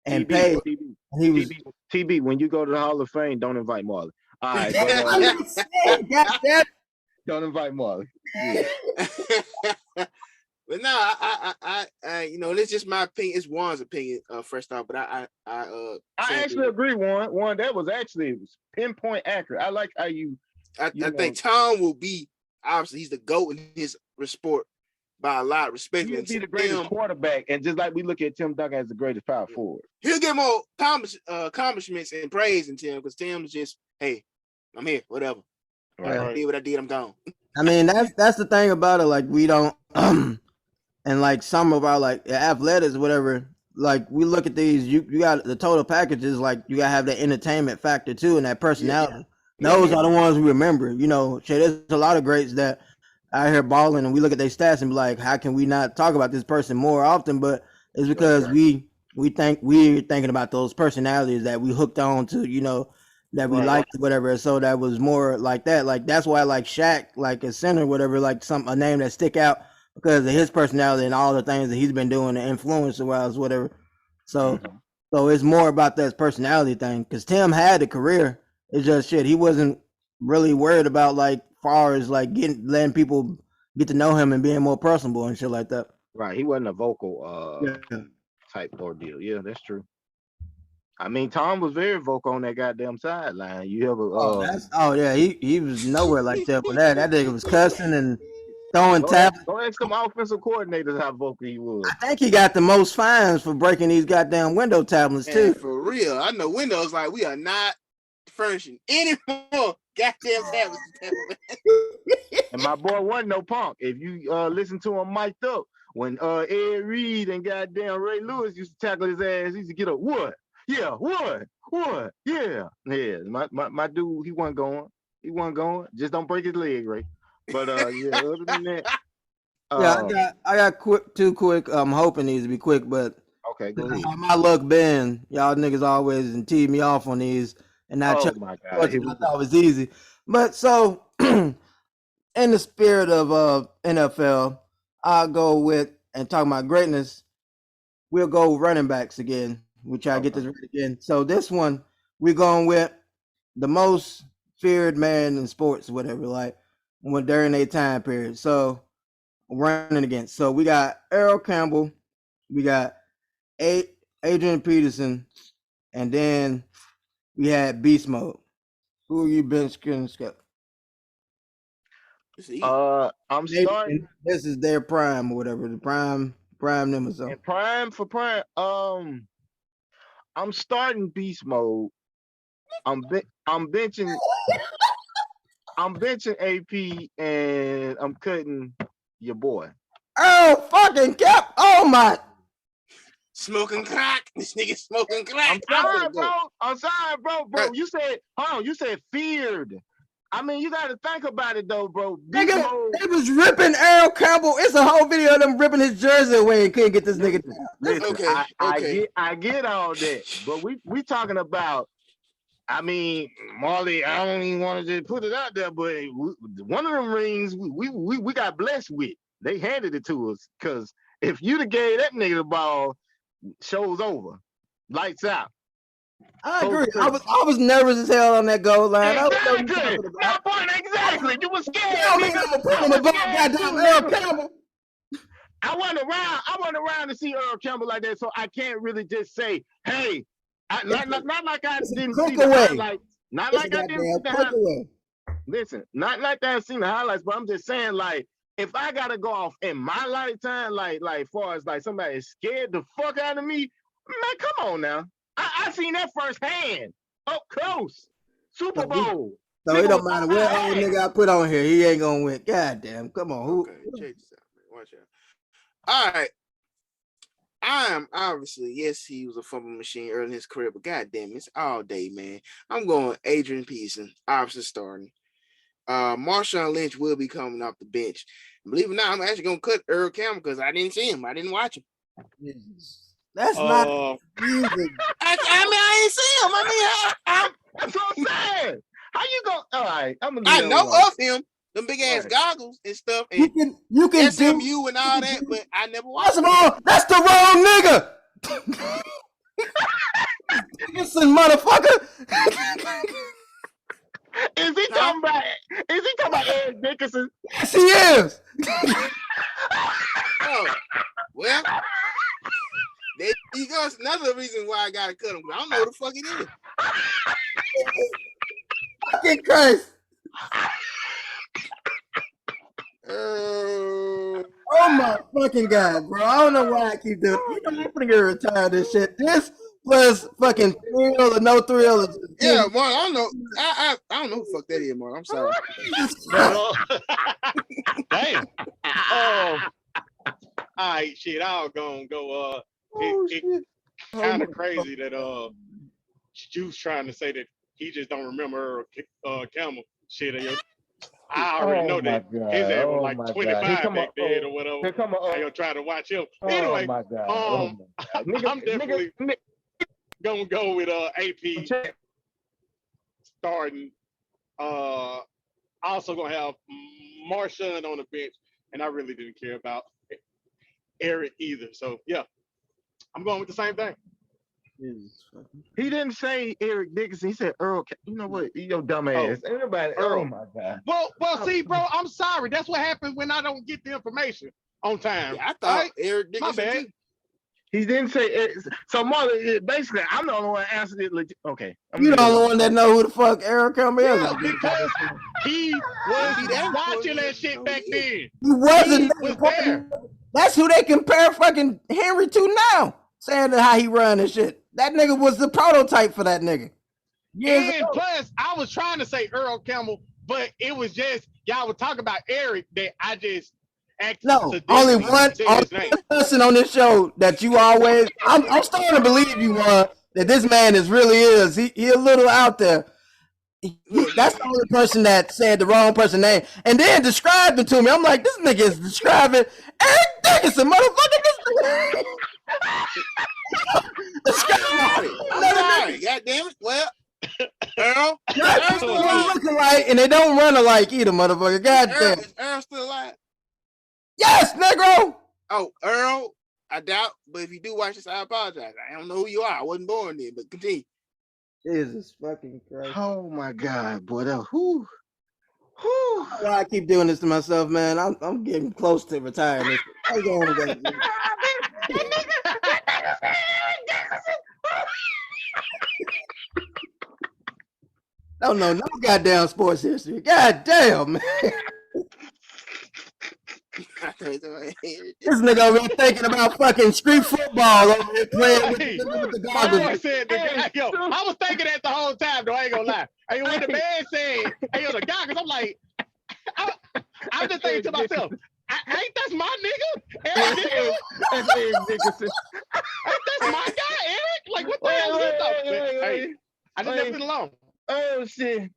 and paid. He was TB. When you go to the Hall of Fame, don't invite Marley. All right, don't invite Marley. Yeah. But no, I you know, it's just my opinion. It's Juan's opinion, first off. But I actually agree, Juan. That was actually pinpoint accurate. I like how you. I think Tom will be, obviously he's the GOAT in his sport by a lot of respect. He'll be the greatest quarterback, and just like we look at Tim Duncan as the greatest power forward, he'll get more accomplishments and praise than Tim, because Tim's just, hey, I'm here, whatever. Right. I did what I did. I'm gone. I mean, that's the thing about it. Like we don't. And like some of our like athletics, whatever, like we look at these, you got the total packages, like you gotta have the entertainment factor too and that personality. Yeah. Those are the ones we remember. You know, there's a lot of greats that out here balling, and we look at their stats and be like, how can we not talk about this person more often? But it's because we think we're thinking about those personalities that we hooked on to, you know, that we liked, whatever. So that was more like that. Like that's why I like Shaq, like a center, whatever, like a name that stick out because of his personality and all the things that he's been doing to influence wise, whatever. So so it's more about that personality thing. Because Tim had a career. It's just shit. He wasn't really worried about like far as like letting people get to know him and being more personable and shit like that. Right. He wasn't a vocal type ordeal. Yeah, that's true. I mean, Tom was very vocal on that goddamn sideline. You ever? He was nowhere like that for that. That nigga was cussing and throwing tablets. Go ask some offensive coordinators how vocal he was. I think he got the most fines for breaking these goddamn window tablets too. For real, I know Windows like we are not furnishing any more goddamn tablets. And my boy wasn't no punk. If you listen to him mic'd up, when Ed Reed and goddamn Ray Lewis used to tackle his ass, he used to get a what? Yeah, what? Yeah. My dude, he wasn't going. Just don't break his leg, Ray. But other than that, I got two quick. I'm hoping these to be quick, but okay, go ahead. How my luck been? Y'all niggas always tee me off on these, and I my God, I thought it was easy. But so, in the spirit of NFL, I'll go with, and talking about greatness, we'll go running backs again. We'll try to get this right again. So this one, we're going with the most feared man in sports, whatever, like when during a time period. So running against. So we got Earl Campbell, we got Adrian Peterson, and then we had Beast Mode. Who are you benching, Scott? I'm starting. This is their prime or whatever. The prime number. So And prime for prime. I'm starting beast mode. I'm benching. I'm benching AP and I'm cutting your boy. Oh fucking Cap! Oh my! Smoking crack. This nigga smoking crack. I'm sorry, bro. You said, hold on. You said feared. I mean, you got to think about it though, bro. Nigga, they was ripping Earl Campbell. It's a whole video of them ripping his jersey away and couldn't get this nigga down. Listen, Okay. I get all that, but we talking about. I mean, Marley, I don't even want to just put it out there, but one of them rings we got blessed with. They handed it to us because if you'd have gave that nigga the ball, show's over, lights out. I agree. I was nervous as hell on that goal line. Exactly. You was scared. Earl Campbell. I went around to see Earl Campbell like that, so I can't really just say, hey, not like I didn't see the highlights. Not like I didn't see the highlights. Listen, not like I seen the highlights, but I'm just saying, like, if I gotta go off in my lifetime, like far as like somebody is scared the fuck out of me, man, come on now. I seen that firsthand, up close. Super Bowl. So it don't matter what old nigga I put on here, he ain't gonna win. God damn, come on. Okay, check this out, man. Watch out. All right. I am obviously, yes, he was a fumble machine early in his career, but goddamn, it's all day, man. I'm going Adrian Peterson, obviously starting. Marshawn Lynch will be coming off the bench. Believe it or not, I'm actually gonna cut Earl Campbell because I didn't see him. I didn't watch him. That's not music. I ain't see him. That's what I'm saying. How you go? All right, I know of him. Them big ass goggles and stuff. And you can SMU and all that, but I never watched him. That's the wrong nigga. Dickinson, motherfucker. Is he talking about Eric Dickinson? Yes, he is. Oh, well, there you go. It's another reason why I gotta cut him. I don't know who the fuck it is. Fucking Christ. Oh my fucking God, bro. I don't know why I keep doing it. You know, I'm gonna get retired this shit. This plus fucking thrill or no thrill. Yeah, Mark, I don't know. I don't know who the fuck that is, Mark. I'm sorry. Damn. Oh. All right, shit. I'll go. It's kind of crazy that Juice trying to say that he just don't remember Campbell. Shit, I already know that his ass was like 25 back then or whatever. I gonna try to watch him. Anyway, I'm definitely gonna go with AP starting. Also gonna have Marshawn on the bench, and I really didn't care about Eric either. So yeah, I'm going with the same thing. He didn't say Eric Dickinson. He said Earl. You know what? You your dumb ass. Everybody. Oh my God. Well, see, bro. I'm sorry. That's what happens when I don't get the information on time. Yeah, I thought Eric Dickinson. My bad. He didn't say. So, Mother, basically, I'm the only one that answered it legit. Okay. You the only one that know who the fuck Eric Campbell is. Yeah, because he was watching that shit back then. He wasn't. Was there. That's who they compare fucking Henry to now. Saying how he run and shit. That nigga was the prototype for that nigga. And plus, I was trying to say Earl Campbell, but it was just y'all were talking about Eric that I just only one person on this show that you always. I'm starting to believe you that this man really is. He a little out there. That's the only person that said the wrong person name and then described it to me. I'm like, this nigga is describing Eric Dickinson, motherfucker. I'm sorry. God damn it. Well, Earl. alike and they don't run alike either, motherfucker. Goddamn. Is Earl still alive? Yes, Negro. Oh, Earl, I doubt, but if you do watch this, I apologize. I don't know who you are. I wasn't born then, but continue. Jesus fucking Christ. Oh my God, boy. Whew. Why I keep doing this to myself, man? I'm getting close to retirement. How you going today? Don't know no goddamn sports history. God damn, man. This nigga over here thinking about fucking street football over here playing with the My goggles. boy said, yo, I was thinking that the whole time, though. I ain't gonna lie. Hey, when the man said, hey, yo, the goggles, I'm like, I'm just thinking to myself, ain't that's my nigga? Eric Dickerson? That's Eric Dickerson. Ain't that's my guy, Eric? Like, what the hell is this? Hey, I just left it alone. Oh shit.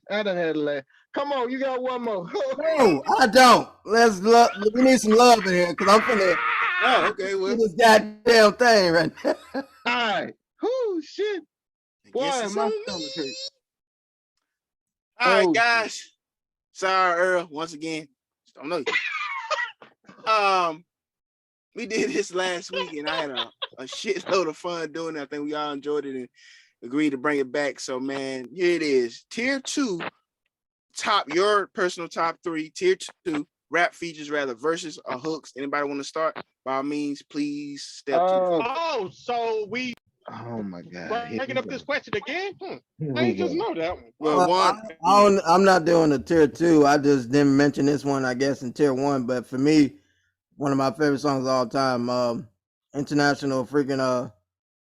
I done had a laugh. Come on, you got one more. No, I don't. We need some love in here because I'm finna okay, well, do this goddamn thing right now. All right. Oh shit. Boy, it's my on stomach me. hurts. All right, Oh, guys. Sorry, Earl. Once again, just don't know you. We did this last week, and I had a shitload of fun doing it. I think we all enjoyed it and agreed to bring it back. So, man, here it is. Tier 2, your personal top 3. Tier 2, rap features, rather, verses or hooks. Anybody want to start? By all means, please step to the Oh, so we Oh my God. bringing up this question again? Here I we ain't just go. know that one. Well, I'm not doing a tier 2. I just didn't mention this one, I guess, in tier 1. But for me, one of my favorite songs of all time, international freaking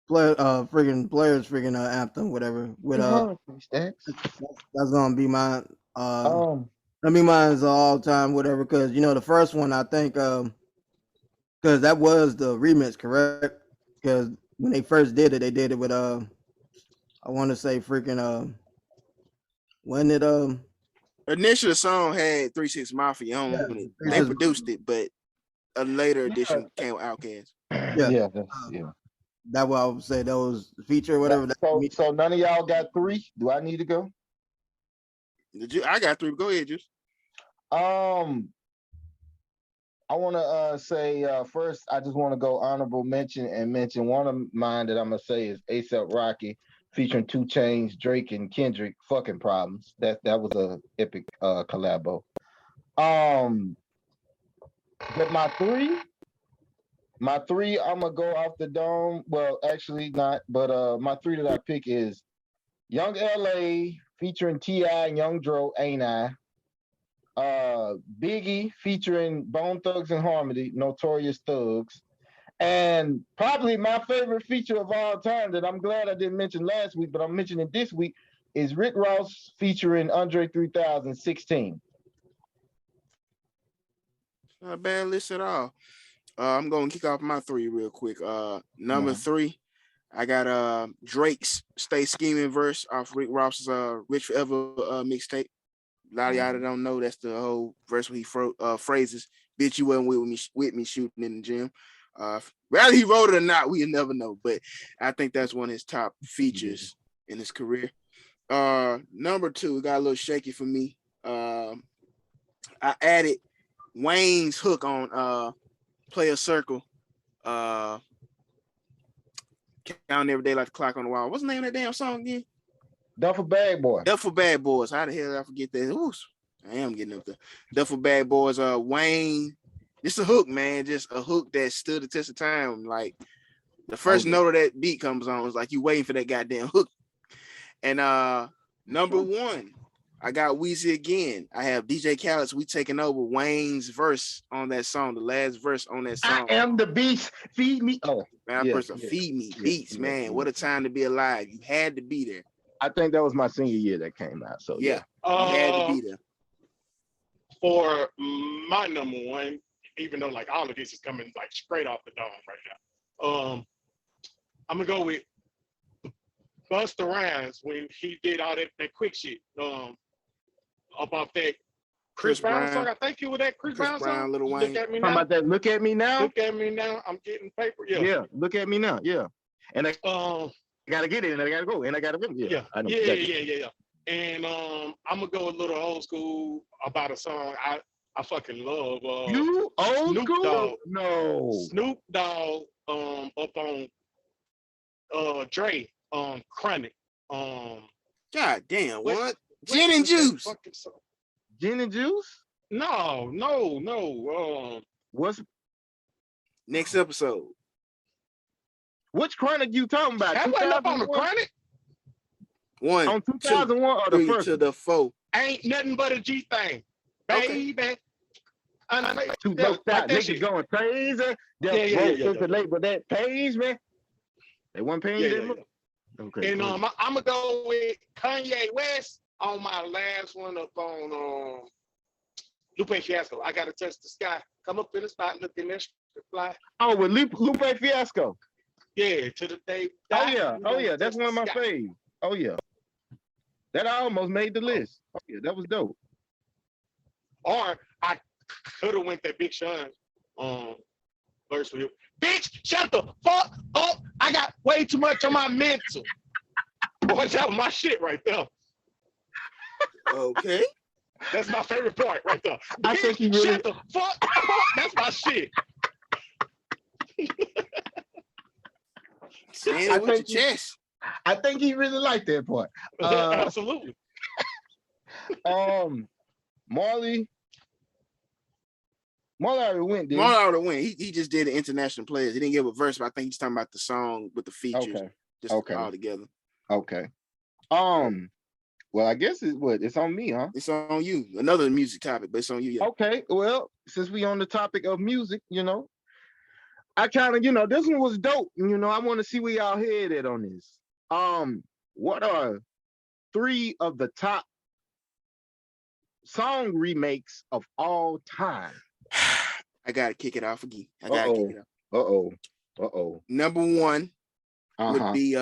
freaking players freaking anthem, whatever. With that's gonna be mine. Gonna be mine all time, whatever. Because you know the first one, I think, because that was the remix, correct? Because when they first did it, they did it with I want to say freaking when it initially the song had 3 6 Mafia on it. They produced it, but a later edition came with Outkast. Yeah. That what I would say that was feature or whatever. So none of y'all got 3. Do I need to go? I got 3. Go ahead, Juice. I want to say first, I just want to go honorable mention and mention one of mine that I'm gonna say is A$AP Rocky featuring 2 Chainz, Drake, and Kendrick. Fucking Problems. That was a epic collabo. But my three, I'm gonna go off the dome. Well, actually not, but my 3 that I pick is Young LA featuring T.I. and Young Dro, Ain't I? Biggie featuring Bone Thugs and Harmony, Notorious Thugs. And probably my favorite feature of all time that I'm glad I didn't mention last week, but I'm mentioning this week is Rick Ross featuring Andre 3000, 16. Not a bad list at all. I'm going to kick off my 3 real quick. Number 3, I got Drake's Stay Scheming verse off Rick Ross's Rich Forever mixtape. A lot of y'all that don't know, that's the whole verse where he phrases, bitch, you wasn't with me shooting in the gym. Whether he wrote it or not, we'll never know. But I think that's one of his top features in his career. Number 2, it got a little shaky for me. I added Wayne's hook on Play a Circle. Count every day like the clock on the wall. What's the name of that damn song again? Duffel Bag Boy. Duffel Bad Boys. How the hell did I forget that? Ooh, I am getting up there. Duffel Bad Boys. Wayne. It's a hook, man. Just a hook that stood the test of time. Like the first note of that beat comes on, it's like you waiting for that goddamn hook. And number 1, I got Weezy again. I have DJ Khaled's We Taking Over, Wayne's verse on that song, the last verse on that song. I am the beast. Feed me. Oh, man, feed me beats, man. What a time to be alive. You had to be there. I think that was my senior year that came out. So yeah. You had to be there. For my number 1, even though like all of this is coming like straight off the dome right now, I'm gonna go with Busta Rhymes when he did all that quick shit about that Chris Brown song. I think it was that Chris Brown song. Little Wayne. Look at me now. About that, look at me now. Look at me now. I'm getting paper. Yeah. Look at me now. Yeah. And I gotta get it, and I gotta go, and I gotta go. Yeah. Yeah. And I'm gonna go a little old school about a song I fucking love. You old Snoop school? Dogg. No. Snoop Dogg up on Dre Chronic. God damn, What what? Gin and what's that juice. fucking song? Gin and juice? No. What's Next episode. which chronic you talking about? That wasn't up on the 2001? Chronic. 1, On 2, 2001 or the 3 first to one? the 4. Ain't nothing but a G thing, Okay. baby. Too Yeah, low like stop. that Niggas shit. going crazy. Yeah. It's the label that pays, man. They wasn't paying you that much. Okay. And cool. I'm gonna go with Kanye West on my last one up on Lupe Fiasco. I gotta touch the sky, come up in the spot, looking at the fly. Oh, with Lupe Fiasco. Yeah, to the day. Oh yeah, that's one of my faves. Oh yeah, that almost made the list. Oh yeah, that was dope. Or I could have went that Big Sean verse with him. Bitch, shut the fuck up! I got way too much on my mental. Boy, that was my shit right there. Okay. That's my favorite part right there. I think he really. Shut the fuck up! That's my shit. Saying it with your chest. I think he really liked that part. Absolutely. Marley already went, didn't Marley already went. He just did the international players. He didn't give a verse, but I think he's talking about the song with the features. Okay. Just Okay. all together. Okay. Well, I guess it's on me, huh? It's on you. Another music topic, but it's on you. Yeah. Okay. Well, since we on the topic of music, I kind of, this one was dope. I want to see where y'all head at on this. What are 3 of the top song remakes of all time? I gotta kick it off again. I gotta kick it off. Number 1 would be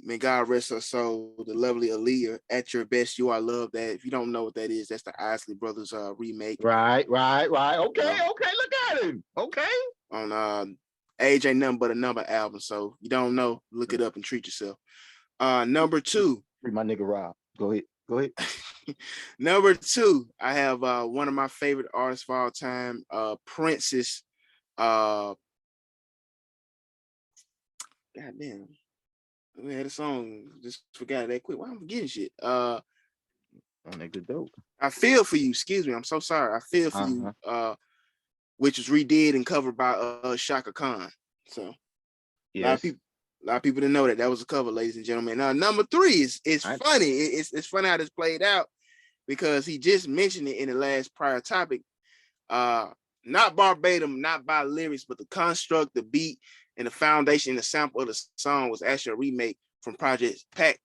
may God rest her soul, the lovely Aaliyah, At Your Best You Are Loved. That if you don't know what that is, that's the Isley Brothers remake. Right. Okay, look at him. Okay. On Age Ain't Nothing But a Number album. So you don't know, look it up and treat yourself. Number 2. Free my nigga Rob. Go ahead. Number 2, I have one of my favorite artists of all time, Prince's goddamn. We had a song, just forgot that quick. Why I'm forgetting shit? Nigga dope. I Feel For You. Excuse me. I'm so sorry. I Feel For You. Which was redid and covered by Shaka Khan. So yes. a lot of people didn't know that was a cover, ladies and gentlemen. Number 3 is funny. It's funny how this played out because he just mentioned it in the last prior topic. Not verbatim, not by lyrics, but the construct, the beat, and the foundation, the sample of the song was actually a remake from Project Pat's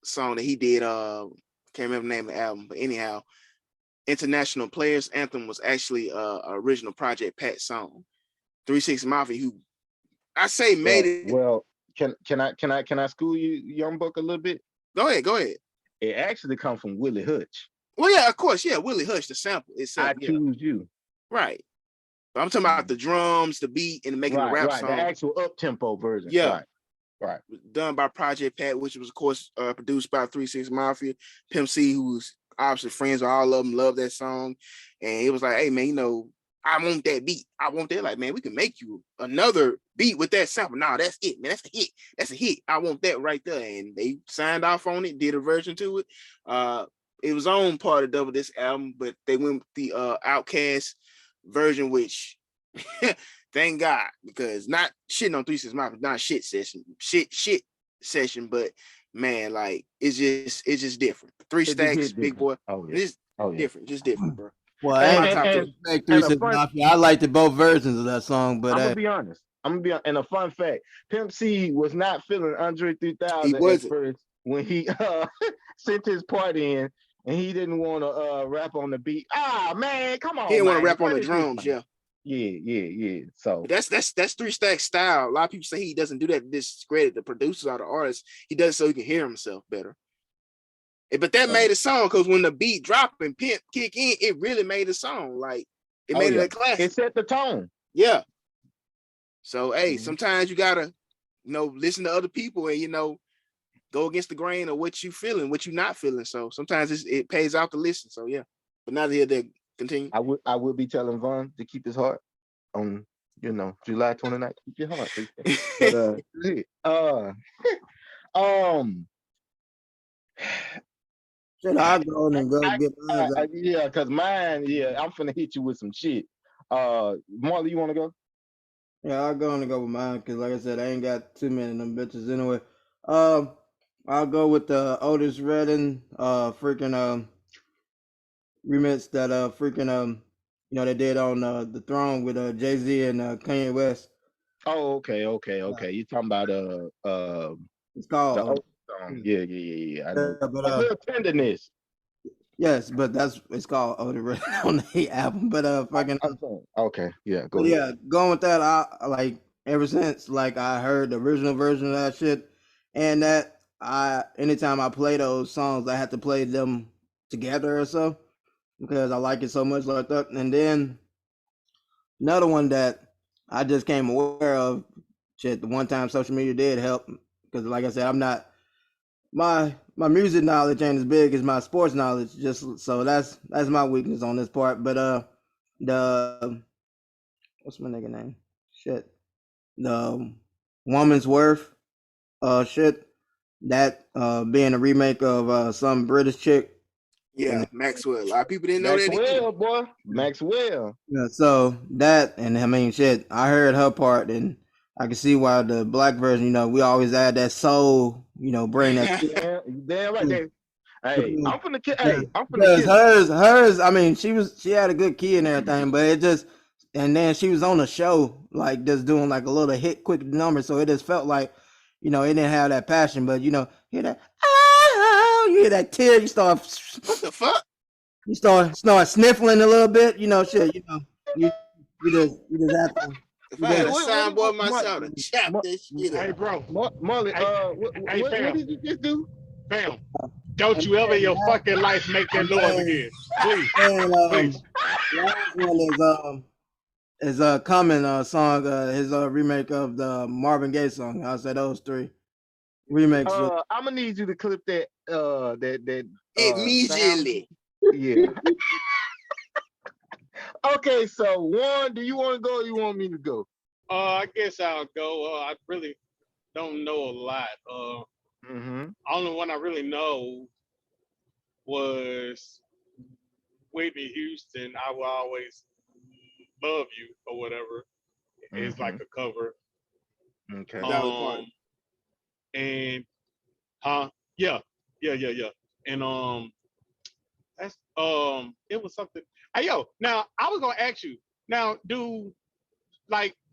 song that he did. Can't remember the name of the album, but anyhow, International Players Anthem was actually original Project Pat song. 3 6 Mafia, who I say made it. Well, can I school you, Young Buck, a little bit? Go ahead. It actually comes from Willie Hutch. Well, yeah, of course, yeah. Willie Hutch, the sample itself. I Choose You. Right. But I'm talking about the drums, the beat, and making the rap song. The actual up-tempo version. Yeah. Right. Done by Project Pat, which was, of course, produced by 3 6 Mafia. Pimp C, who's obviously friends with all of them, love that song. And it was like, hey, man, I want that beat. I want that. Like, man, we can make you another beat with that sample. Nah, that's it, man. That's a hit. That's a hit. I want that right there. And they signed off on it, did a version to it. It was on part of Double Disc album, but they went with the Outkast version, which thank God, because not shitting on 3 6 Mafia, not shit session, but man, like it's just different. 3 Stacks, Big Boy. It's different, just different, bro. Well, I liked the both versions of that song, but I'm gonna be honest. And a fun fact: Pimp C was not feeling Andre 3000 at first when he sent his part in, and he didn't want to rap on the beat. Ah, man, come on! He didn't want to rap on the drums. Yeah. So that's 3 Stacks style. A lot of people say he doesn't do that to discredit the producers or the artists. He does it so he can hear himself better. But that made a song because when the beat drop and Pimp kick in, it really made a song. Like it made it a classic. It set the tone. Yeah. So hey, sometimes you gotta, listen to other people and go against the grain of what you feeling, what you not feeling. So sometimes it pays out to listen. So yeah, but now they continue. I will be telling Von to keep his heart on, July 29th. Keep your heart. But Shit, I'll go and go get mine. yeah, because mine, I'm finna hit you with some shit. Marley, you wanna go? Yeah, I'll go and go with mine because, like I said, I ain't got too many of them bitches anyway. I'll go with the Otis Redding freaking remix that freaking they did on the Throne with Jay-Z and Kanye West. Oh, okay. You talking about It's called the old song? Yeah. I know. but A little tenderness. yes, but it's called Otis Redding on the album. But fucking okay, yeah, go but ahead. yeah, going with that, I like ever since like I heard the original version of that shit, and that anytime I play those songs, I have to play them together or so because I like it so much like that. And then another one that I just came aware of, shit, the one time social media did help because, like I said, I'm not my music knowledge ain't as big as my sports knowledge. Just so that's my weakness on this part. But the what's my nigga name? Shit, the Woman's Worth. Shit, that being a remake of some British chick. Yeah, Maxwell. A lot of people didn't know that either. Boy. Maxwell. Yeah, so that, and I mean, shit, I heard her part, and I can see why the black version, we always add that soul, bring that. Yeah, damn right there. Hey, I'm finna Because hers, I mean, she had a good key and everything, but it just, and then she was on a show, like just doing like a little hit quick number, so it just felt like, it didn't have that passion, but hear that, you hear that tear, you start, what the fuck? You start sniffling a little bit, shit, you just have to. If I had a soundboard myself, to chop this shit up. Hey, bro. Molly, what did you just do? Bam. Don't you ever in your fucking life make that noise again. Please. Please. Last one is Common song, his remake of the Marvin Gaye song. I said those three remakes. I'm gonna need you to clip that immediately. Yeah. Okay, so Warren, do you want to go or you want me to go? I guess I'll go. I really don't know a lot. Only one I really know was Whitney Houston. I Will Always Love You or whatever. It's like a cover. Okay. And yeah. And that's it was something. Hey yo, now I was gonna ask you. Now,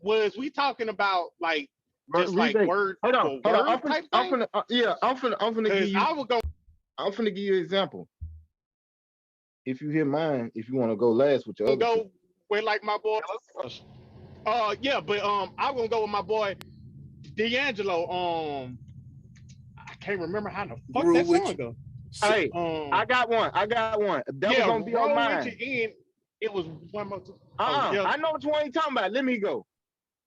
was we talking about like just like word for word type thing? I'm finna give you. I'm finna give you an example. If you hear mine, if you want to go last with your other go two. with like my boy. Yeah, but I'm gonna go with my boy D'Angelo. I can't remember how the fuck that song go. Hey, I got one. That was gonna be on mine. It was one more. I know which one you talking about. Let me go.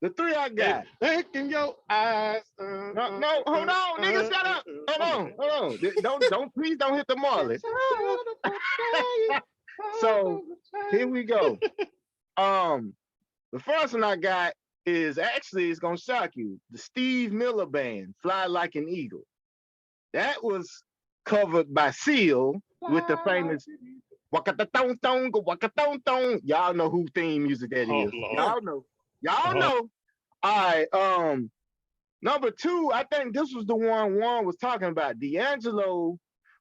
The three I got. Look in your eyes. No, hold on, nigga, shut up. Hold on. Please don't hit the Marley. So here we go. The first one I got is actually, it's gonna shock you. The Steve Miller Band, Fly Like an Eagle. That was covered by Seal with the famous Waka-da-dong-dong, waka-dong-dong. Y'all know who theme music that is. Y'all know. All right. Number two, I think this was the one Warren was talking about, D'Angelo,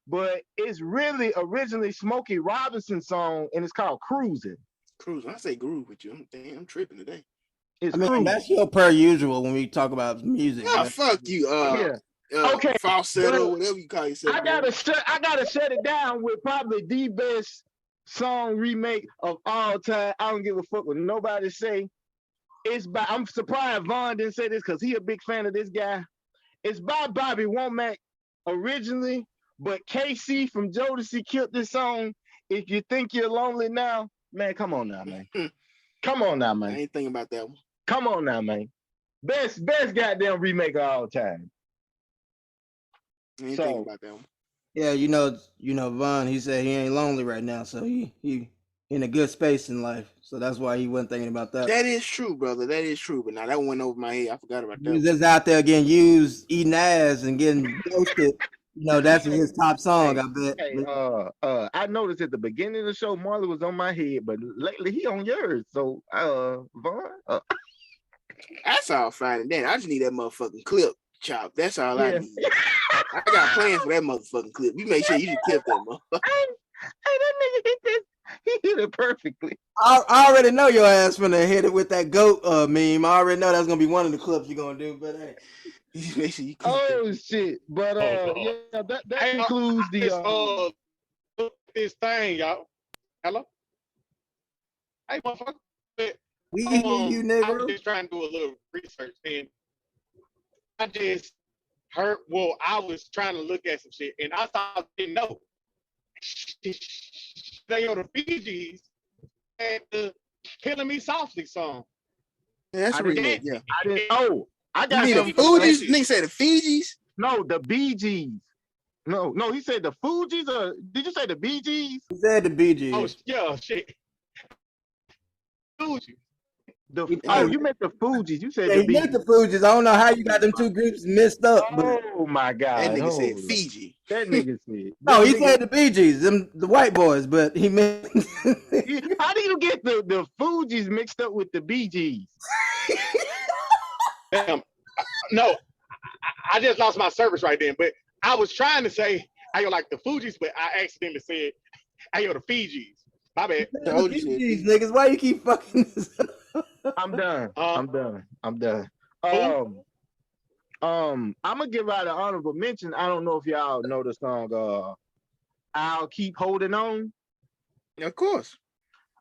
but it's really originally Smokey Robinson's song, and it's called Cruising. Cruising. I say groove with you. I'm tripping today. That's your per usual when we talk about music. Yeah, fuck you. Okay, falsetto, whatever you call yourself. I gotta shut it down with probably the best song remake of all time. I don't give a fuck what nobody say. It's by, I'm surprised Vaughn didn't say this because he a big fan of this guy. It's by Bobby Womack originally, but KC from Jodeci killed this song. If you think you're lonely now, man, come on now, man. Come on now, man. I ain't thinking about that one. Come on now, man. Best goddamn remake of all time. I ain't So think about that one. Yeah, Vaughn. He said he ain't lonely right now, so he in a good space in life. So that's why he wasn't thinking about that. That is true, brother. That is true. But now that went over my head. I forgot about He that was one. just out there getting used, eating ass, and getting ghosted. That's his top song, I bet. hey, I noticed at the beginning of the show Marley was on my head, but lately he on yours. So, Vaughn, That's all fine and then I just need that motherfucking clip chopped. That's all I yeah. need. I got plans for that motherfucking clip. You make sure you just clip that motherfucker. Hey, that nigga hit this. He hit it perfectly. I already know your ass finna hit it with that goat meme. I already know that's gonna be one of the clips you're gonna do. But hey, You make sure you clip that. Oh shit! But Lord. yeah, that Hey, concludes the look at this thing, y'all. Hello? Hey, motherfucker. we hear you, I was Negro. just trying to do a little research and I just heard, well, I was trying to look at some shit and I thought, no, they on the Fijis had the Killing Me Softly song. Yeah, that's a I didn't- remake. Yeah. I didn't. Oh, I You got mean the something for Fugees? you. Nigga said the Fijis? No, the Bee Gees. No, he said the Fugees. Or did you say the Bee Gees? He said the BG. Oh, yeah, shit. Fuji. You meant the Fugees. You said Yeah, the he Bee meant Gees. the Fugees. I don't know how you got them two groups mixed up, but Oh my God! That nigga said Hold on. Fiji. That nigga said. no, Them he niggas- said the Bee Gees, them the white boys, but he meant. How do you get the Fugees mixed up with the Bee Gees? Damn. No, I just lost my service right then. But I was trying to say, I like the Fugees, but I accidentally said, I the Fijis. My bad. the Told you said Fugees, Fiji. niggas. Why you keep fucking this up? I'm done. I'm done. I'm done. Who? I'm gonna give out an honorable mention. I don't know if y'all know the song I'll Keep Holding On. Of course.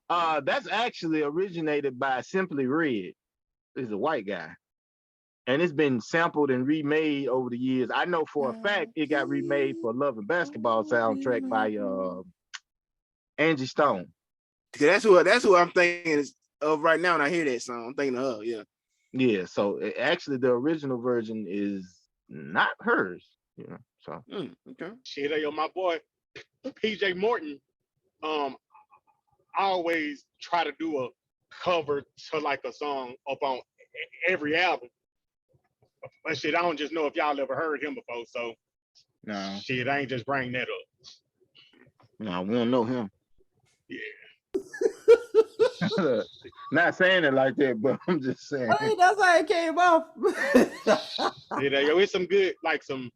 That's actually originated by Simply Red. He's a white guy. And it's been sampled and remade over the years. I know for a fact it got remade for Love and Basketball soundtrack by Angie Stone. That's who I'm thinking of right now when I hear that song. I'm thinking of her, yeah. Yeah, so actually the original version is not hers, So Okay. Shit, yo, my boy PJ Morton, always try to do a cover to like a song up on every album. But shit, I don't just know if y'all ever heard him before, so no, shit, I ain't just bring that up. we don't know him. Yeah. Not saying it like that, but I'm just saying. I mean, that's how it came off. Yeah, yo, it's some good, like some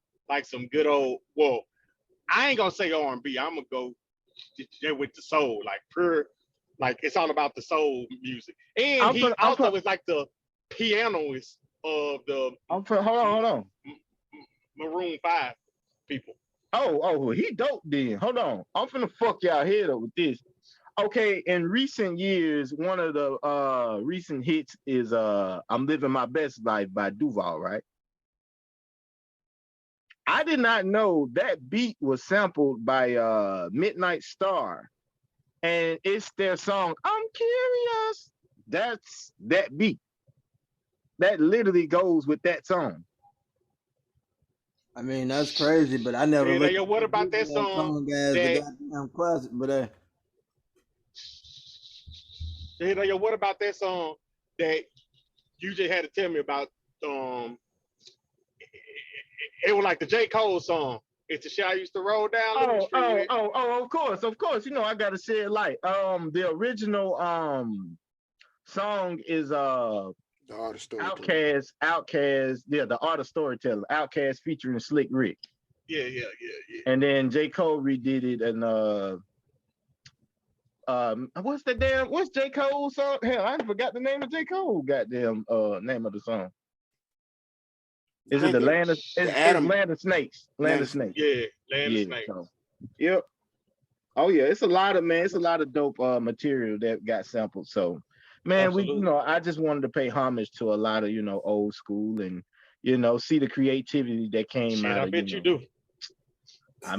good old. Well, I ain't gonna say R&B. I'm gonna go with the soul, like pure, like it's all about the soul music. And he also is like the pianist of the. Hold on. Maroon 5 people. Oh, he dope then. Hold on. I'm finna fuck y'all head up with this. Okay, in recent years, one of the recent hits is I'm Living My Best Life by Duval, right? I did not know that beat was sampled by Midnight Star. And it's their song, I'm Curious. That's that beat. That literally goes with that song. I mean, that's crazy, but I never Yeah, looked yo, what about that song as that, the goddamn classic, but yeah, yo, what about that song that you just had to tell me about? It was like the J. Cole song. It's the shit I used to roll down. Of course. I gotta say it like the original song is The Art of Storytelling. Outkast, the Art of Storytelling, Outkast featuring Slick Rick. Yeah. And then J. Cole redid it and what's J. Cole's song? Hell, I forgot the name of J. Cole goddamn name of the song. Is it the Land of Land of Snakes? Land of Snakes. Yeah, Land of Snakes. So, yep. Oh yeah, it's a lot of dope material that got sampled. So man, absolutely. I just wanted to pay homage to a lot of, old school and, see the creativity that came out of I bet you do. I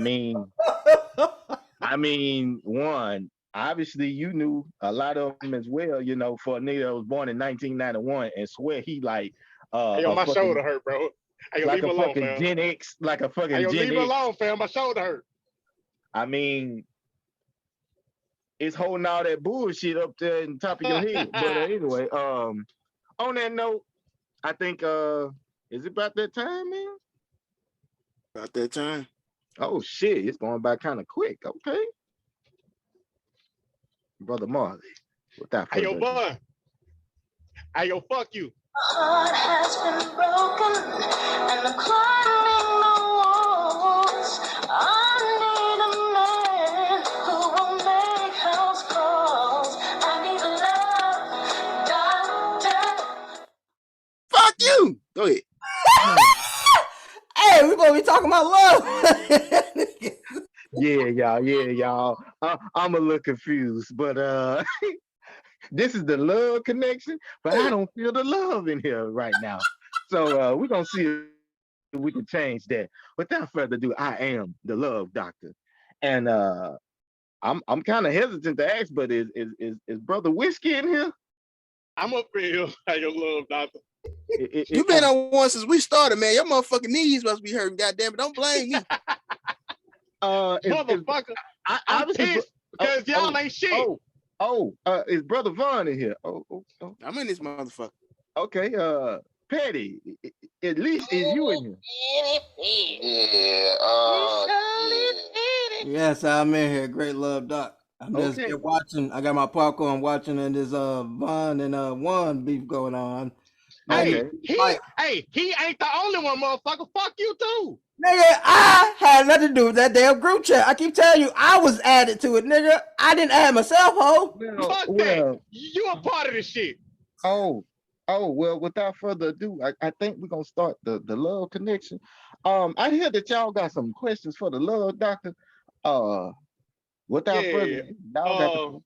mean, one, obviously you knew a lot of them as well, for a nigga that was born in 1991 and swear he like hey, yo, my shoulder hurt, bro. Hey, yo, like leave a him alone, fucking fam. Gen X, like a fucking Hey, yo, Gen leave him X. alone, fam. My shoulder hurt. I mean, it's holding all that bullshit up there in the top of your head. But anyway, on that note, I think is it about that time, man? About that time. Oh shit, it's going by kind of quick. Okay, brother Marley. Without Hey, yo, further ado. bud. Hey, yo, fuck you. Heart has been broken and I'm climbing the walls. I need a man who will make house calls. I need a love doctor. Fuck you. Go ahead. Hey, we're gonna be talking about love. Yeah, y'all. I'm a little confused, but this is the love connection, but I don't feel the love in here right now. So we're gonna see if we can change that. Without further ado, I am the love doctor, and I'm kind of hesitant to ask, but is brother Whiskey in here? I'm up for you. Hey, yo, love doctor. You been on one since we started, man. Your motherfucking knees must be hurting. Goddamn it! Don't blame me. Motherfucker. I'm obviously pissed because y'all ain't shit. Is brother Vaughn in here? Oh. I'm in this motherfucker. Okay, Patty, at least is you in here? Yes, I'm in here. Great love, Doc. I'm just Okay. here watching. I got my popcorn watching, and this Von and Juan beef going on. Hey, Okay. he ain't the only one, motherfucker. Fuck you too. Nigga, I had nothing to do with that damn group chat. I keep telling you, I was added to it, nigga. I didn't add myself, ho. Fuck that. You a part of this shit. Oh, well, without further ado, I think we're gonna start the love connection. I hear that y'all got some questions for the love doctor. Without further ado, y'all got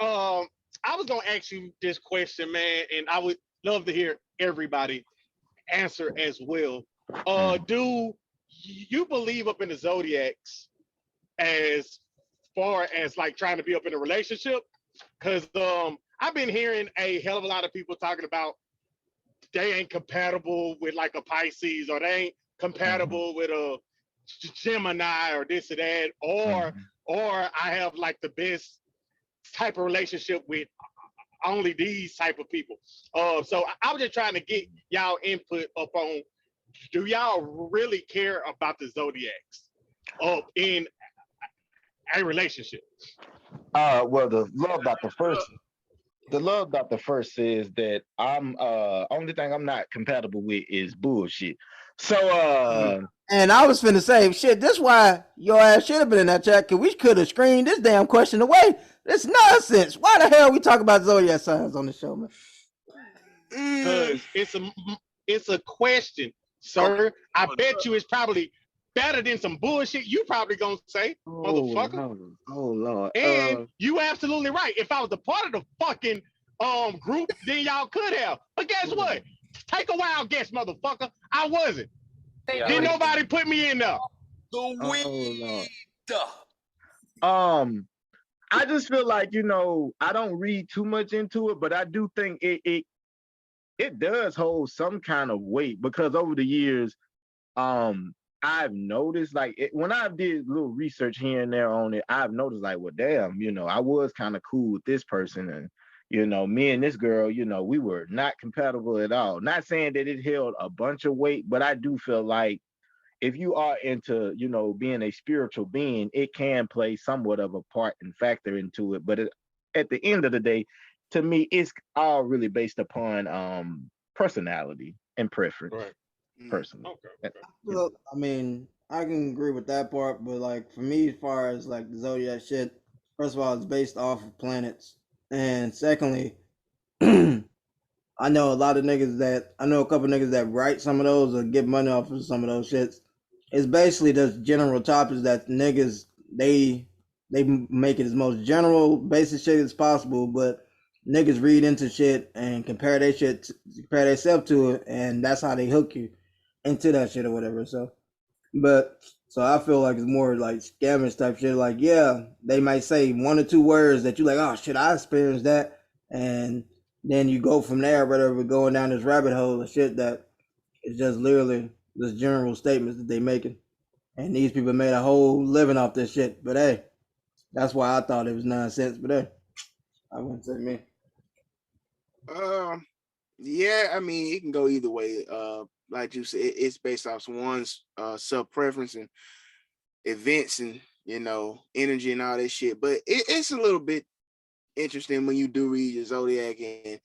the I was gonna ask you this question, man, and I would love to hear everybody answer as well. Do you believe up in the zodiacs as far as like trying to be up in a relationship? Because I've been hearing a hell of a lot of people talking about they ain't compatible with like a Pisces, or they ain't compatible with a Gemini, or this or that, or I have like the best type of relationship with only these type of people. So I was just trying to get y'all input up on, do y'all really care about the zodiacs in a relationship? well, the love doctor first says that I'm only thing I'm not compatible with is bullshit. So And I was finna say, shit, this why your ass should have been in that chat, because we could have screened this damn question away. It's nonsense. Why the hell we talk about zodiac signs on the show, man? Because it's a question, sir. I bet you it's probably better than some bullshit you probably gonna say, motherfucker. Oh Lord. And you absolutely right. If I was a part of the fucking group, then y'all could have. But guess what? Take a wild guess, motherfucker. I wasn't. Didn't nobody put me in there. I just feel like, I don't read too much into it, but I do think it does hold some kind of weight, because over the years, I've noticed, like, when I did a little research here and there on it, I've noticed, like, well, damn, I was kind of cool with this person, and me and this girl, we were not compatible at all. Not saying that it held a bunch of weight, but I do feel like if you are into, being a spiritual being, it can play somewhat of a part and factor into it. But at the end of the day, to me, it's all really based upon personality and preference. Right. Personally. Okay. Well, I mean, I can agree with that part, but like for me, as far as like the zodiac shit, first of all, it's based off of planets, and secondly, I know a couple niggas that write some of those or get money off of some of those shits. It's basically just general topics that niggas they make it as most general, basic shit as possible, but niggas read into shit and compare themselves to it, and that's how they hook you into that shit or whatever. So I feel like it's more like scammers type shit. Like, yeah, they might say one or two words that you like, oh shit, I experienced that, and then you go from there, whatever, going down this rabbit hole of shit that It's just literally just general statements that they making, and these people made a whole living off this shit. But hey, that's why I thought it was nonsense. But hey, I wouldn't say me. Yeah, I mean, it can go either way. Like you said, it's based off someone's self preference and events and energy and all that shit. But it's a little bit interesting when you do read your zodiac, and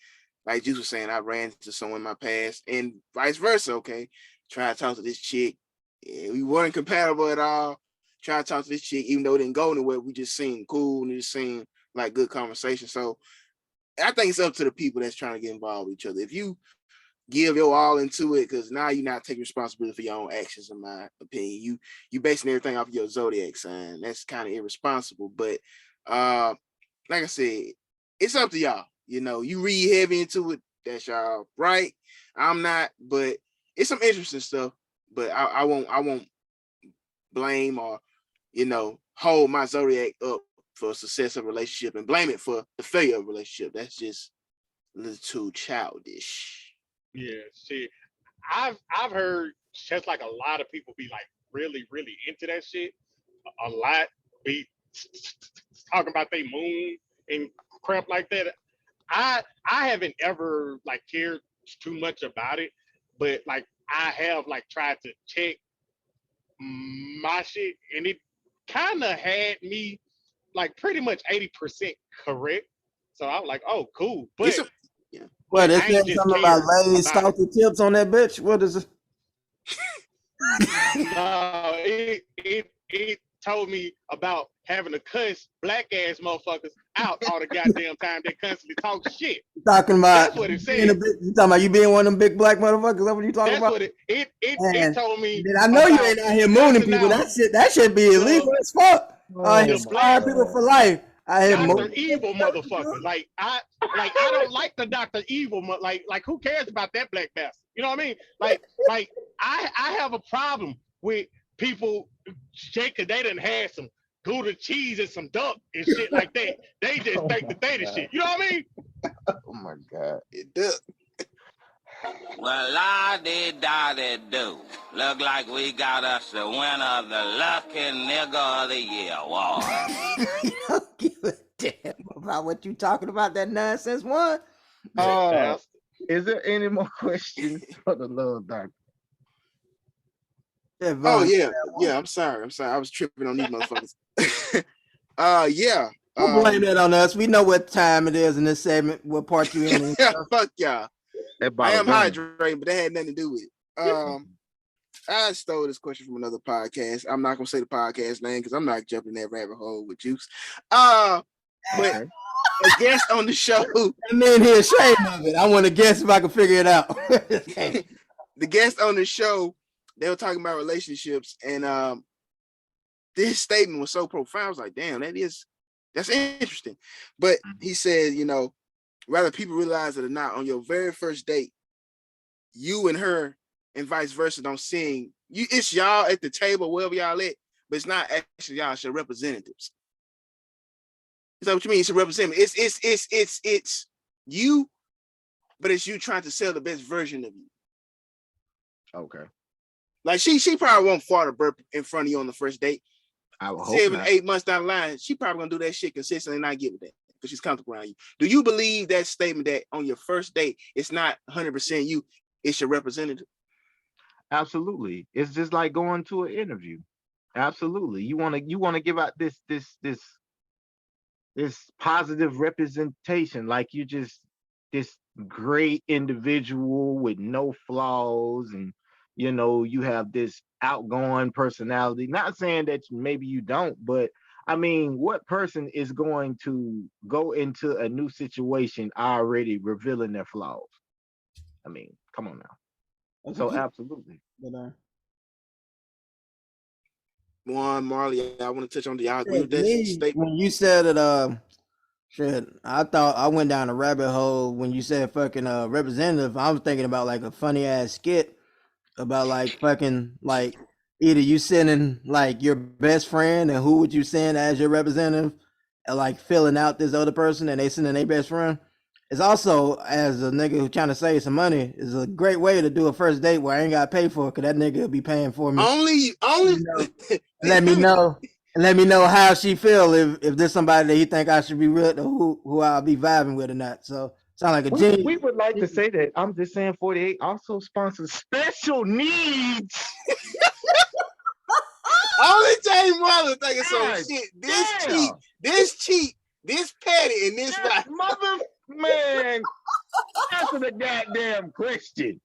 like Juice was saying, I ran into someone in my past and vice versa. Okay, try to talk to this chick, and we weren't compatible at all. Try to talk to this chick, even though it didn't go anywhere. We just seemed cool and it just seemed like good conversation. So I think it's up to the people that's trying to get involved with each other. If you give your all into it, because now you're not taking responsibility for your own actions, in my opinion. You basing everything off your zodiac sign. That's kind of irresponsible. But like I said, it's up to y'all. You read heavy into it, that's y'all right. I'm not, but it's some interesting stuff. But I won't blame or hold my zodiac up for success of a relationship and blame it for the failure of a relationship. That's just a little too childish. Yeah, shit. I've heard just like a lot of people be like really, really into that shit. A lot be talking about their moon and crap like that. I haven't ever like cared too much about it, but like I have like tried to check my shit, and it kind of had me like pretty much 80% correct. So I was like, oh, cool. But What is I there ain't just something about cared Lay's about it. salty tips on that bitch? What is it? No, it told me about having to cuss black ass motherfuckers out all the goddamn time. They constantly talk shit. Talking about That's what it being a said. big, you talking about you being one of them big black motherfuckers? That's what you talking That's about? what it And told me then I know you about ain't out here mooning cussing people. out That should be illegal as fuck. the He's black firing people for life. I hear Dr. mooning. Evil motherfucker. Like I don't like the Dr. Evil like who cares about that black bastard? You know what I mean? Like I have a problem with people shaking. They done had some Gouda cheese and some duck and shit like that. They just think that they the shit. You know what I mean? Oh my God. It does. Well, la-di-da-di-do. Look like we got us the winner of the Lucky Nigga of the Year award. You don't give a damn about what you talking about, that nonsense one. Is there any more questions for the little doctor? Oh yeah. I'm sorry. I was tripping on these motherfuckers. Yeah. Don't blame that on us. We know what time it is in this segment, what part you in. Fuck y'all. I am hydrating, but that had nothing to do with it. I stole this question from another podcast. I'm not gonna say the podcast name because I'm not jumping that rabbit hole with Juice. But a guest on the show. I mean, he's ashamed of it. I want to guess if I can figure it out. The guest on the show, they were talking about relationships, and this statement was so profound. I was like, damn, that's interesting. But he said, whether people realize it or not, on your very first date, you and her and vice versa don't sing. It's y'all at the table, wherever y'all at, but it's not actually y'all, it's your representatives. Is that what you mean? It's a representative. It's you, but it's you trying to sell the best version of you. Okay. Like she probably won't fart or burp in front of you on the first date. I would hope 7, not. 8 months down the line, she probably gonna do that shit consistently and not give it that because she's comfortable around you. Do you believe that statement that on your first date it's not 100% you, it's your representative? Absolutely. It's just like going to an interview. Absolutely. You want to give out this positive representation, like you just this great individual with no flaws, and you have this outgoing personality. Not saying that maybe you don't, but I mean, what person is going to go into a new situation already revealing their flaws? I mean, come on now. So absolutely. Juan, Marley, I want to touch on y'all agree with that statement. When you said it, shit, I thought I went down a rabbit hole when you said fucking representative. I was thinking about like a funny ass skit about like fucking like either you sending like your best friend and who would you send as your representative, and like filling out this other person and they sending their best friend. it's also, as a nigga who trying to save some money, is a great way to do a first date where I ain't got to pay for it, because that nigga will be paying for me. Only. Let me know how she feel if there's somebody that he think I should be with, or who I'll be vibing with or not. So sound like a We genius. would like to say that I'm just saying 48 also sponsors special needs. Only James Marlon thinking some God shit. damn. This cheap, this petty, and this Yes, right. man. Answer the goddamn question.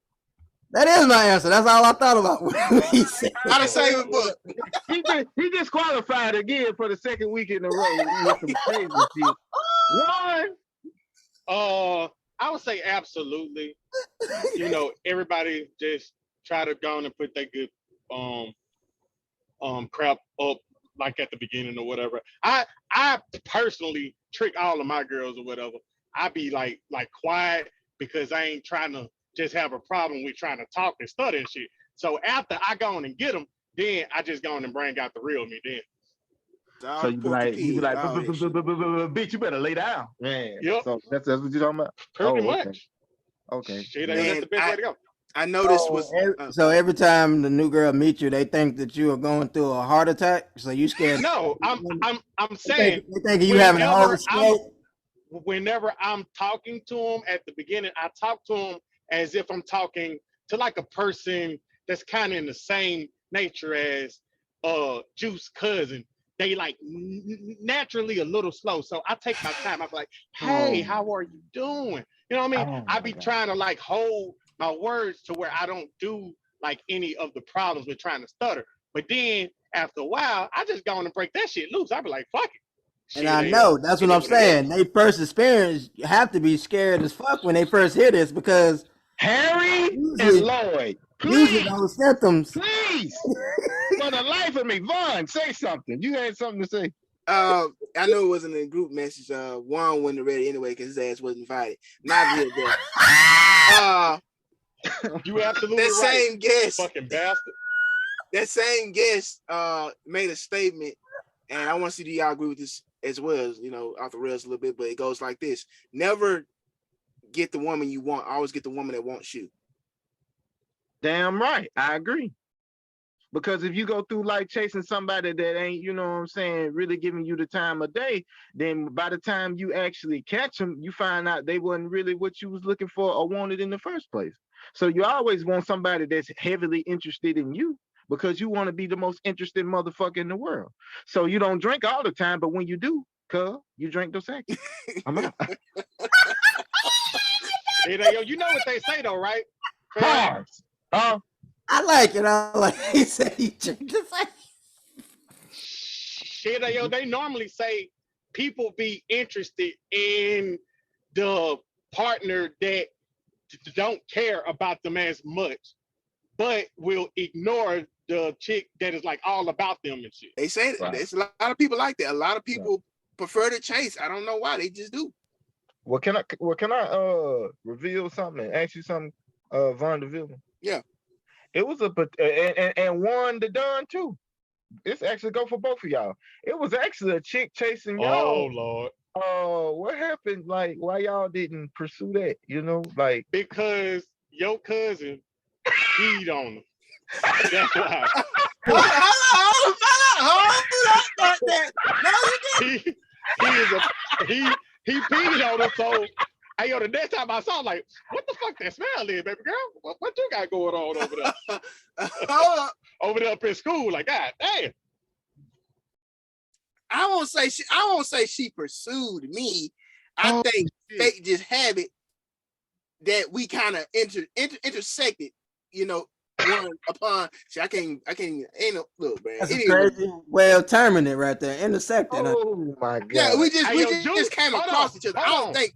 That is my answer. That's all I thought about when he said How to save a book. He disqualified again for the second week in a row with some crazy shit. One. I would say absolutely. You know, everybody just try to go on and put their good crap up like at the beginning or whatever. I personally trick all of my girls or whatever. I be like quiet because I ain't trying to just have a problem with trying to talk and stutter and shit. So after I go on and get them, then I just go on and bring out the real me then. So you be like, bitch, you better lay down. Man. Yep. So that's what you're talking about? Pretty much. Okay. Shit, that's the best way to go. I know this was so every time the new girl meets you, they think that you are going through a heart attack. So you scared? No, I'm saying they think you having a heart stroke. Whenever I'm talking to them at the beginning, I talk to them as if I'm talking to like a person that's kind of in the same nature as Juice cousin. They like naturally a little slow, so I take my time. I'm like, hey, how are you doing? You know what I mean? I be trying to like hold my words to where I don't do like any of the problems with trying to stutter. But then after a while, I just go on and break that shit loose. I be like, fuck it. And I know that's what I'm saying. They first experience have to be scared as fuck when they first hear this, because Harry and Lloyd, usually those symptoms. Please, for the life of me, Vaughn, say something. You had something to say. I know it wasn't a group message. Juan wasn't ready anyway because his ass wasn't invited. Not real though. You absolutely that right. Same guest, fucking bastard. That same guest made a statement, and I want to see do y'all agree with this as well, as off the rails a little bit, but it goes like this: never get the woman you want, always get the woman that wants you. Damn right, I agree. Because if you go through life chasing somebody that ain't, you know what I'm saying, really giving you the time of day, then by the time you actually catch them, you find out they wasn't really what you was looking for or wanted in the first place. So you always want somebody that's heavily interested in you, because you want to be the most interested motherfucker in the world. So you don't drink all the time, but when you do, you drink the second. I'm out. You know what they say though, right? Bars. I like it. I like it. He said he drinks the second. Shit, they normally say people be interested in the partner that don't care about them as much, but will ignore the chick that is like all about them and shit. They say that. Right. There's a lot of people like that. A lot of people prefer to chase. I don't know why. They just do. Well, can I reveal something and ask you something, Von DeVille? Yeah. It was and Juan the Don too. It's actually go for both of y'all. It was actually a chick chasing y'all. Oh Lord. What happened? Like, why y'all didn't pursue that? Like, because your cousin peed on him. That's why. He peed on him. So, the next time I saw him, like, what the fuck that smell is, baby girl? What you got going on over there? Over there up in school, like, God damn. I won't say she pursued me. I think fate just have it that we kind of intersected, one upon. See, I can't ain't no look, man. That's a crazy way of terming it right there. Intersected. Oh my God. Yeah, we just came across each other. I don't think.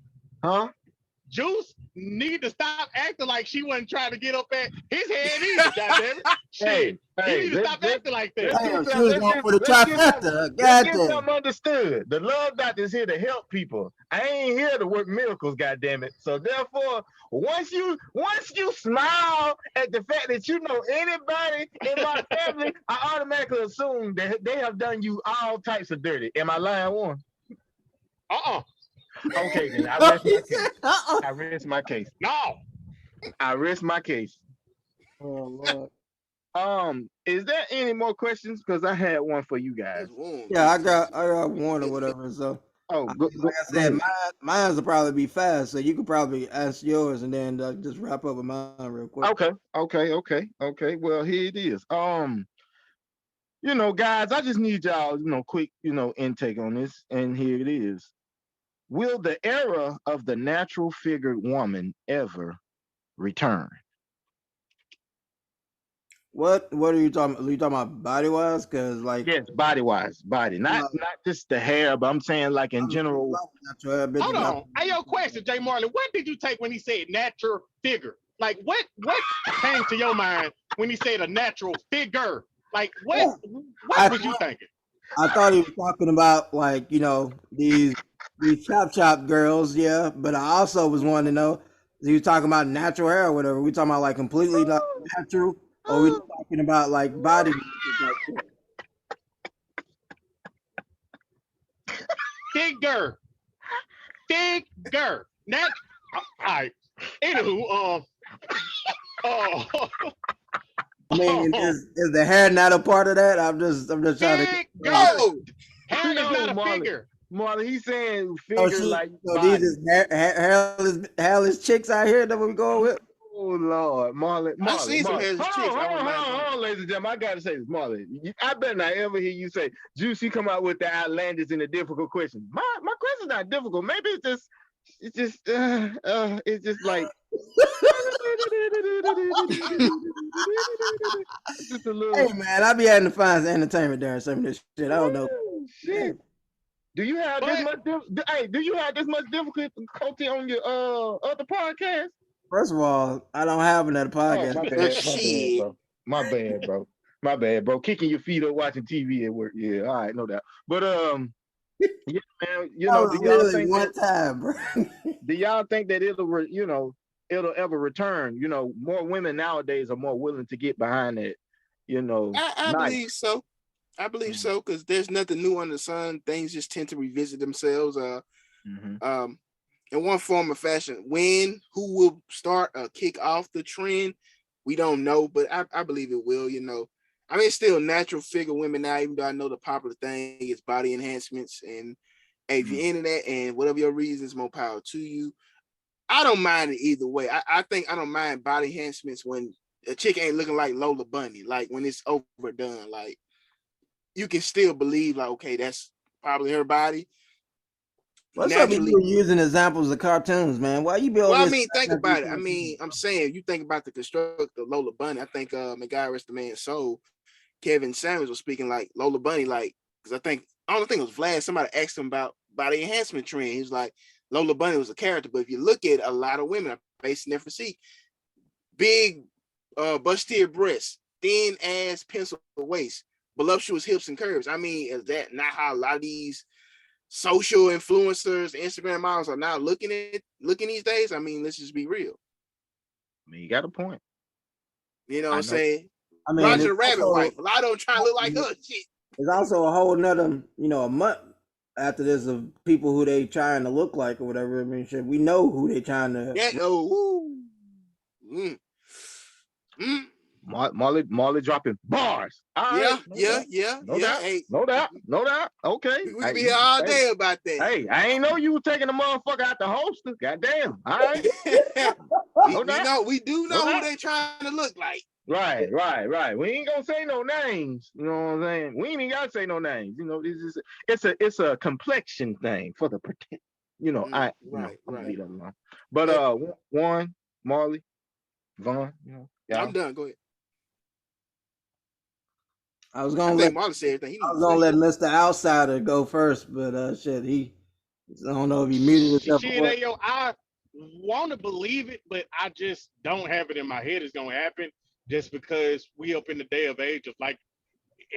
Juice need to stop acting like she wasn't trying to get up at his head either, goddammit. Shit. He need to stop acting like that. She was going for the trifecta. Let's get something understood. The love doctor is here to help people. I ain't here to work miracles, goddammit. So therefore, once you smile at the fact that you know anybody in my family, I automatically assume that they have done you all types of dirty. Am I lying, one? Okay, then I No, rest he my case. said, uh-uh. I rest my case. No. I rest my case. Oh Lord. Is there any more questions? Because I had one for you guys. It's warm. Yeah, I got one or whatever. So Oh, like I go said, ahead. mine's will probably be fast. So you could probably ask yours and then just wrap up with mine real quick. Okay. Well, here it is. Guys, I just need y'all, quick, intake on this, and here it is. Will the era of the natural figured woman ever return? What are you talking? Are you talking about body wise? Because like, Yes, body wise, body, not uh, not just the hair, but I'm saying like in I mean, a general. lot of natural hair Hold bitches not. on. Hey, your question, Jay Marley. What did you take when he said natural figure? Like what came to your mind when he said a natural figure? Like what Yeah, what I was you thinking? I thought he was talking about like these chop girls, yeah. But I also was wanting to know he was talking about natural hair or whatever. We talking about like completely like natural, or we talking about like body like that? Figure. Figure. Nat all right. Anywho, oh, I mean, oh, is the hair not a part of that? I'm just trying to. figure. Oh, Hair is No, not a Marley. figure. Marley, he's saying So figure like so these body. is hairless chicks out here that we going with. Oh Lord, Marley, I Marley, seen some Marley. hairs Hold chicks. on, I hold wouldn't on, mind hold on, knowing. hold on, ladies and gentlemen. I gotta say this, Marley. I better not ever hear you say, Juicy, come out with the outlandish and the difficult questions. My question's not difficult. Maybe it's just like it's just a Hey little man, I be having to find some entertainment during some of this shit. I don't know. shit. Do you have this But much? Hey, do you have this much difficulty on your other podcast? First of all, I don't have another Oh, podcast. my bad, Shit. bro. My bad, bro. Kicking your feet up, watching TV at work. Yeah, all right, no doubt. But yeah, man. That was Do y'all literally think one time, bro. that it'll ever return? More women nowadays are more willing to get behind it. I Nice. believe so. I believe Mm-hmm. so because there's nothing new under the sun. Things just tend to revisit themselves. In one form or fashion. Who will start kick off the trend? We don't know, but I believe it will. I mean, it's still natural figure women now. Even though I know the popular thing is body enhancements, and hey, if you're into that and whatever your reasons, more power to you. I don't mind it either way. I think I don't mind body enhancements when a chick ain't looking like Lola Bunny, like when it's overdone. Like you can still believe, like, okay, that's probably her body What's up with naturally. you using examples of cartoons, man? Why you be over Well, I here? mean, think about it. I mean, I'm saying you think about the construct of Lola Bunny. I think may God rest the man's soul. Kevin Samuels was speaking like Lola Bunny, like because I don't think it was Vlad. Somebody asked him about body enhancement trend. He was like, Lola Bunny was a character, but if you look at a lot of women are facing their physique, big bustier breasts, thin ass, pencil waist, voluptuous hips and curves. I mean, is that not how a lot of these social influencers, Instagram models are now looking these days? I mean, let's just be real. I mean, you got a point. You know what I I'm know. saying? I mean, Roger it's the Rabbit also, wife. A lot of them trying to look like her. Shit. it's also a whole nother, a month after this of people who they trying to look like or whatever. I mean, shit, we know who they trying to. Yeah. Oh. Mm. Mm. Marley dropping bars. All right, Yeah. Yeah. Yeah. no Yeah. doubt, Hey, no doubt, no doubt. Okay, we could be here all hey, day about that. hey, I ain't know you was taking the motherfucker out the holster. Goddamn. All right, no doubt, we do no know who doubt. they trying to look like. Right. We ain't gonna say no names. You know what I'm saying? We ain't even gotta say no names. It's a complexion thing for the pretend. I'm gonna leave that alone. But Warren, Marley, Vaughn, I'm y'all. done. Go ahead. I was I gonna think let Marlon said everything he I needs was to gonna say. let Mr. Outsider go first, but shit, I don't know if he muted himself shit, before. yo, I want to believe it, but I just don't have it in my head it's gonna happen just because we up in the day of age of like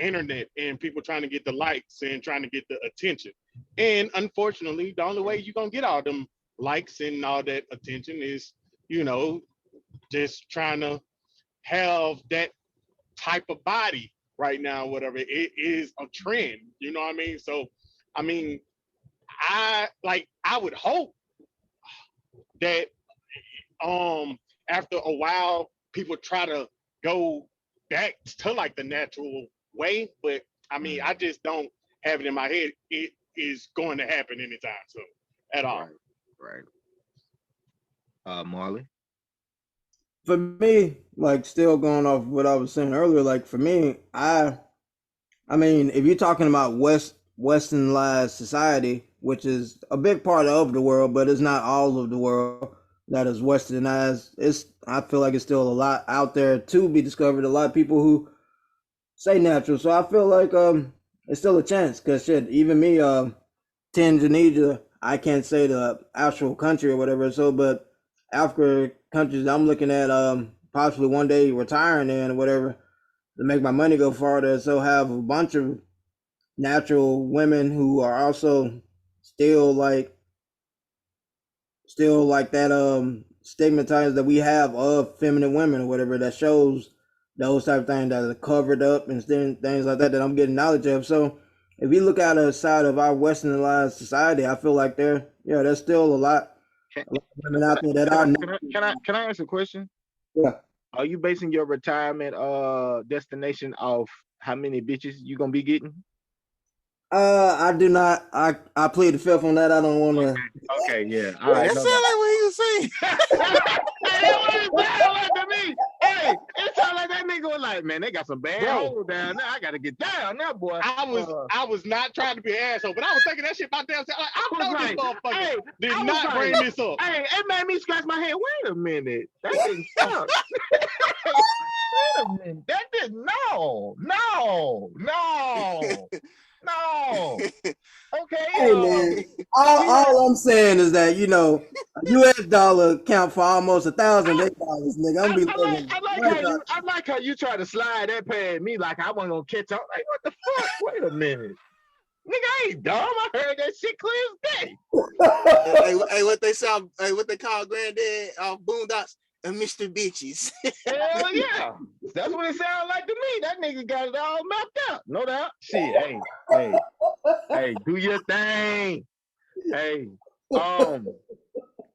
internet and people trying to get the likes and trying to get the attention. And unfortunately, the only way you're gonna get all them likes and all that attention is, just trying to have that type of body right now, whatever. It is a trend, you know what I mean? So I mean, I would hope that after a while people try to go back to like the natural way, but I mean I just don't have it in my head it is going to happen anytime soon at all. Right. Marley. For me, like still going off what I was saying earlier, like for me, I mean, if you're talking about westernized society, which is a big part of the world, but it's not all of the world that is westernized. I feel like it's still a lot out there to be discovered. A lot of people who say natural, so I feel like it's still a chance. Cause shit, even me, Tanzania, I can't say the actual country or whatever. So, but Africa countries, I'm looking at possibly one day retiring in or whatever to make my money go farther. So have a bunch of natural women who are also still like that stigmatized that we have of feminine women or whatever that shows those type of things that are covered up and things like that I'm getting knowledge of. So if you look outside of our westernized society, I feel like there's still a lot of women out there that are. Can I ask a question? Yeah. Are you basing your retirement destination off how many bitches you gonna be getting? I do not. I plead the fifth on that. I don't want to. Okay, yeah. All right. That sound like what he was saying. Hey, that what it sound like to me. Hey, it sound like that nigga was like, man, they got some bad hoes down there. I gotta get down there, boy. I was not trying to be an asshole, but I was thinking that shit about damn self. Like, I know this motherfucker did not bring this up. Hey, it made me scratch my head. Wait a minute. That didn't sound. Wait a minute. That did no. Okay. Hey man, all I'm saying is that a U.S. dollar count for almost $1,000 dollars, nigga. I'm be living. I like how you try to slide that past me like I wasn't gonna catch on. Like what the fuck? Wait a minute, nigga. I ain't dumb. I heard that shit clear as day. Hey, what they sound? Hey, what they call granddad Boondocks? Mr. Bitches. Hell yeah, that's what it sounds like to me. That nigga got it all mapped out, no doubt. Shit, hey, do your thing. Hey,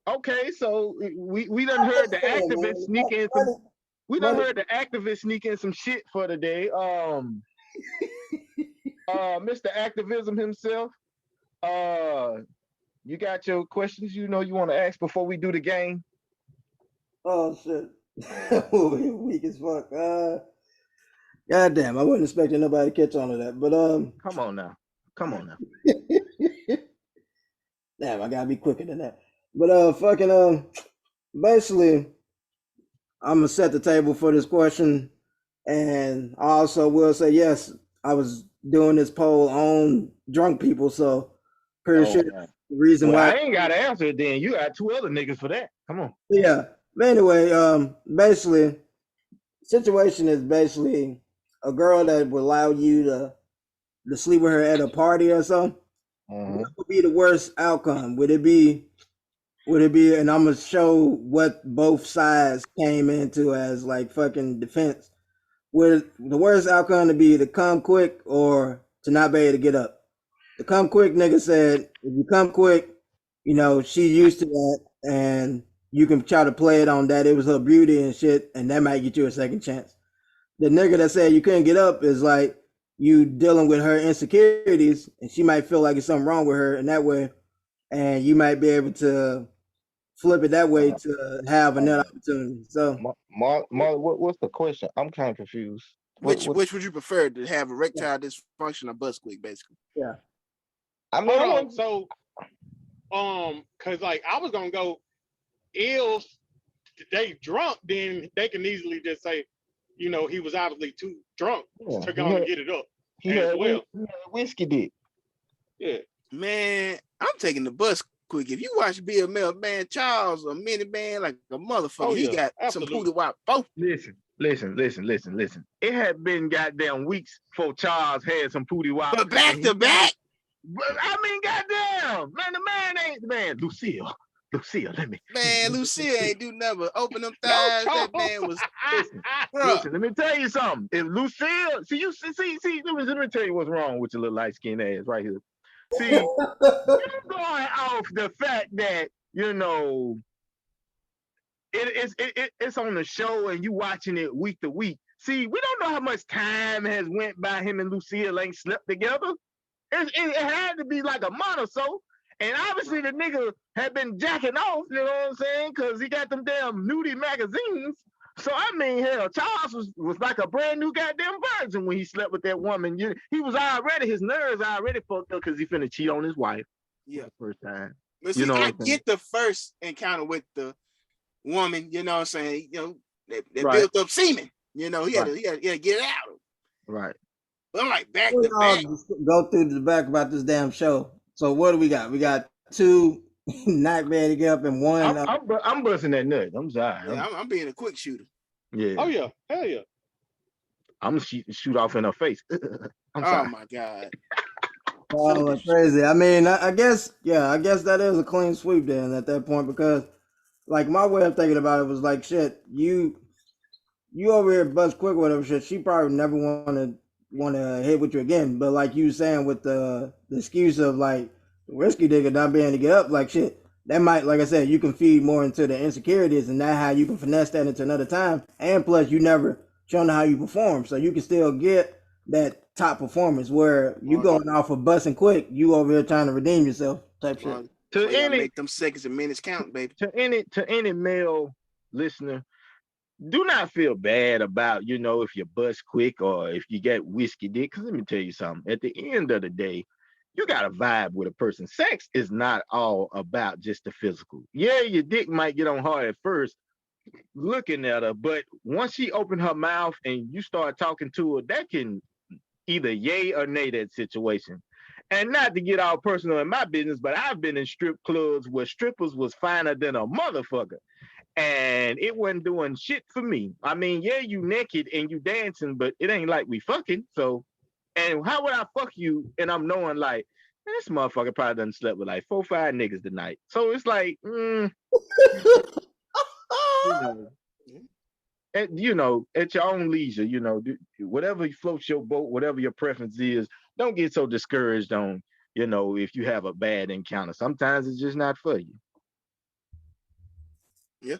okay, so we done heard the activists sneak in some. We done heard the activists sneak in some shit for the day. Mr. Activism himself. You got your questions you want to ask before we do the game? Oh shit. Weak as fuck. God damn, I wasn't expecting nobody to catch on to that. But Come on now. Damn, I gotta be quicker than that. But basically I'm gonna set the table for this question, and I also will say yes, I was doing this poll on drunk people, so pretty sure the reason why I ain't gotta answer it then. You got two other niggas for that. Come on. Yeah. But anyway, basically, situation is basically a girl that would allow you to sleep with her at a party or something. What would be the worst outcome? Would it be, and I'm gonna show what both sides came into as like fucking defense. Would the worst outcome to be to come quick or to not be able to get up? The come quick nigga said, if you come quick, she used to that, and you can try to play it on that it was her beauty and shit, and that might get you a second chance. The nigga that said you couldn't get up is like you dealing with her insecurities, and she might feel like there's something wrong with her in that way, and you might be able to flip it that way to have another opportunity. So, Mark, what's the question? I'm kind of confused. Which would you prefer, to have erectile dysfunction or bust quick, basically? Yeah. Cause like I was gonna go, if they drunk, then they can easily just say, he was obviously too drunk to go and get it up. He had whiskey dick. Yeah. Man, I'm taking the bus quick. If you watch Be a Male Man Charles, a miniman like a motherfucker, he got some booty wop both. Listen. It had been goddamn weeks before Charles had some booty wop. But back to back. But I mean, goddamn, man, the man ain't Lucille. Let me. Man, Lucille ain't do nothing. Open them thighs. That man was. Listen, let me tell you something. If Lucille, let me tell you what's wrong with your little light skinned ass right here. See, you're going off the fact that, it's on the show and you watching it week to week. See, we don't know how much time has went by. Him and Lucille ain't slept together. It had to be like a month or so. And obviously the nigga had been jacking off, you know what I'm saying? Because he got them damn nudie magazines. So, I mean, hell, Charles was like a brand new goddamn virgin when he slept with that woman. He was already, his nerves already fucked up because he finna cheat on his wife. Yeah. For the first time. But see, I get the first encounter with the woman, you know what I'm saying? They built up semen. He had to get it out. Right. But I'm like, back to back. Go through the back about this damn show. So what do we got? We got 2 not ready to get up and 1. I'm busting that nut. I'm sorry. Yeah, I'm being a quick shooter. Yeah. Oh yeah. Hell yeah. I'm gonna shoot off in her face. I'm sorry. Oh my God. Oh, crazy. I mean, I guess that is a clean sweep then at that point, because like my way of thinking about it was like, shit, you over here bust quick, whatever shit. She probably never want to hit with you again. But like you saying with the excuse of like risky nigga not being able to get up, like shit, that might, like I said, you can feed more into the insecurities, and that how you can finesse that into another time. And plus, you never shown how you perform, so you can still get that top performance where you going off of busting quick, you over here trying to redeem yourself type shit. To make them seconds and minutes count, baby. To any male listener, do not feel bad about, if you bust quick or if you get whiskey dick. Because let me tell you something. At the end of the day, you got to vibe with a person. Sex is not all about just the physical. Yeah, your dick might get on hard at first looking at her, but once she opened her mouth and you start talking to her, that can either yay or nay that situation. And not to get all personal in my business, but I've been in strip clubs where strippers was finer than a motherfucker. And it wasn't doing shit for me. I mean, yeah, you naked and you dancing, but it ain't like we fucking. So, and how would I fuck you? And I'm knowing like, man, this motherfucker probably done slept with like 4 or 5 niggas tonight. So it's like, at your own leisure, whatever floats your boat, whatever your preference is, don't get so discouraged on, if you have a bad encounter. Sometimes it's just not for you. Yeah.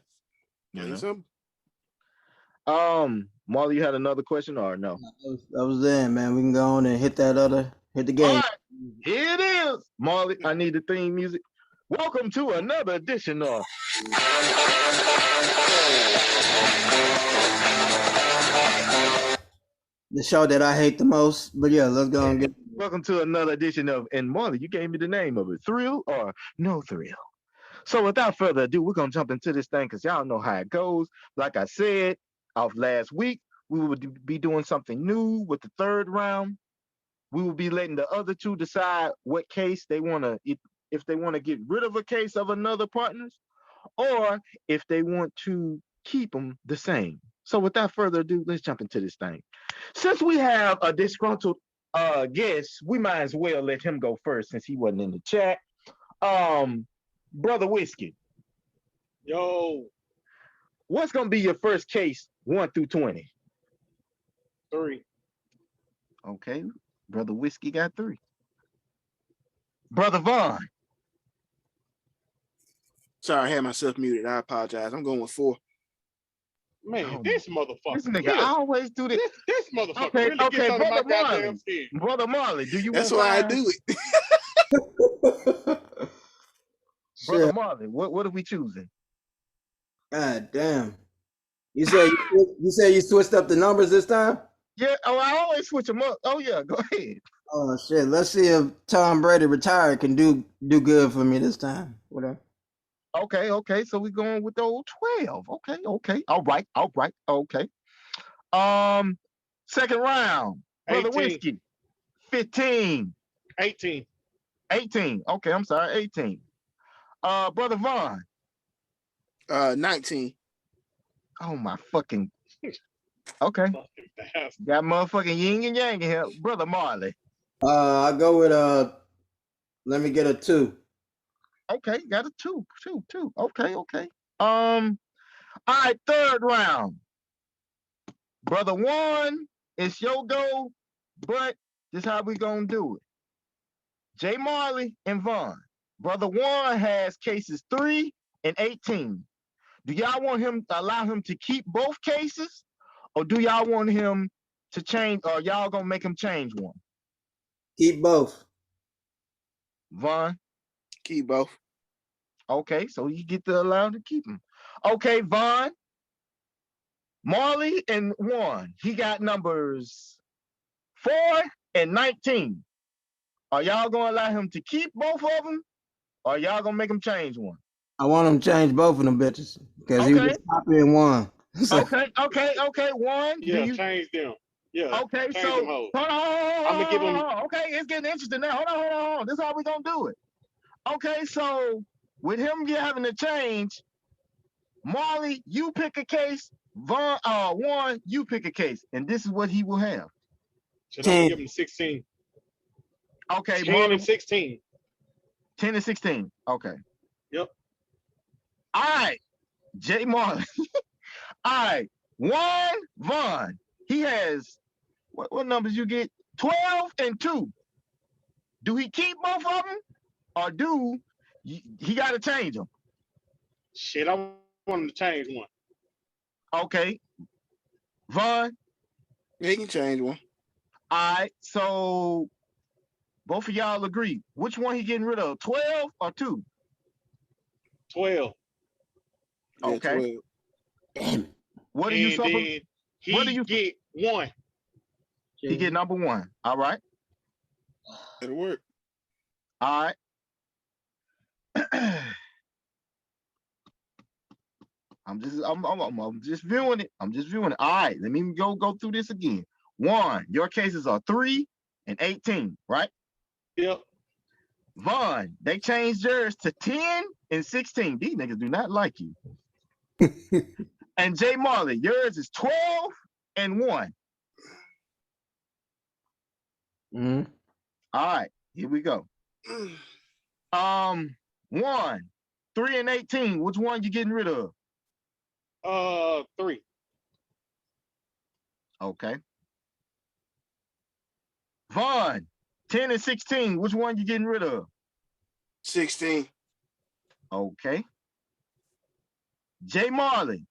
Marley, you had another question or no? That was it, man. We can go on and hit the game. All right, here it is. Marley, I need the theme music. Welcome to another edition of the show that I hate the most. But yeah, let's go and get. Welcome to another edition of, and Marley, you gave me the name of it, Thrill or No Thrill. So without further ado, we're going to jump into this thing because y'all know how it goes. Like I said, off last week, we would be doing something new with the 3rd round. We will be letting the other 2 decide what case they want to, if they want to get rid of a case of another partner's, or if they want to keep them the same. So without further ado, let's jump into this thing. Since we have a disgruntled guest, we might as well let him go first since he wasn't in the chat. Brother Whiskey. Yo. What's going to be your first case, 1 through 20? 3. Okay. Brother Whiskey got 3. Brother Vaughn. Sorry, I had myself muted. I apologize. I'm going with 4. Man, this motherfucker. This nigga always do this. This motherfucker really gets under my goddamn skin. Brother Marley, do you That's why I do it. Brother Marley, what are we choosing? God damn. You say you switched up the numbers this time? Yeah, I always switch them up. Oh yeah, go ahead. Oh shit. Let's see if Tom Brady retired can do good for me this time. Whatever. Okay. So we're going with the old 12. Okay. All right. Okay. Second round. Brother 18. Whiskey. 15. 18. 18. Okay, I'm sorry, 18. Brother Vaughn. 19. Oh my fucking. Okay. Got motherfucking yin and yang in here. Brother Marley. I go with let me get a 2. Okay, got a 2. Okay. All right, 3rd round. Brother 1, it's your go, but this is how we gonna do it. Jay Marley and Vaughn. Brother Juan has cases 3 and 18. Do y'all want him to allow him to keep both cases, or do y'all want him to change, or y'all gonna make him change one? Keep both. Vaughn. Keep both. Okay, so you get to allow him to keep him. Okay, Vaughn. Marley and Juan. He got numbers 4 and 19. Are y'all gonna allow him to keep both of them, or y'all gonna make him change one? I want him to change both of them bitches because he was Okay. just copying one. So, Okay. Juan. Yeah, do you? change them. Yeah. Okay, change so them hoes. hold on. I'ma give him- Okay, it's getting interesting now. Hold on. This is how we gonna do it. Okay, so with him having to change, Marley, you pick a case. Vaughn, Juan, you pick a case, and this is what he will have. Should I give him 16? Okay, 10 Marley, and 16. 10 and 16. Okay. Yep. All right, Jay Marley. All right, Juan Vaughn. He has what numbers you get? 12 and 2. Do he keep both of them, or do he got to change them? Shit, I want him to change one. Okay, Vaughn. He can change one. All right, so both of y'all agree. Which one he getting rid of? 12 or 2? 12. Yeah, Okay. 12. damn it. What do you And suffer? then What do he you- get 1. He get number 1. All right. It'll work. All right. I'm just viewing it. I'm just viewing it. All right, let me go through this again. Juan, your cases are 3 and 18, right? Yep. Vaughn, they changed yours to 10 and 16. These niggas do not like you. And Jay Marley, yours is 12 and 1. Mm-hmm. All right, here we go. 1, 3 and 18. Which one you getting rid of? 3. Okay. Vaughn, 10 and 16. Which one you getting rid of? 16. Okay. Jay Marley,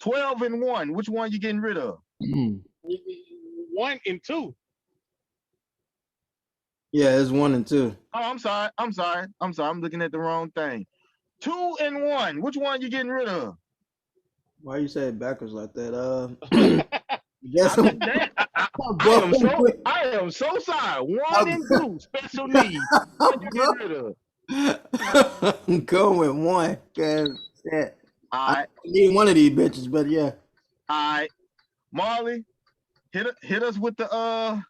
12 and 1. Which one you getting rid of? 1 and 2. Yeah, it's 1 and 2. Oh, I'm sorry. I'm looking at the wrong thing. 2 and 1. Which one you getting rid of? Why you say it backwards like that? Yes, I am so sorry. 1 and 2, special needs. What you getting rid of? I'm going with 1. Cause yeah, All I right. need one of these bitches, but yeah. All right. Marley, hit us with the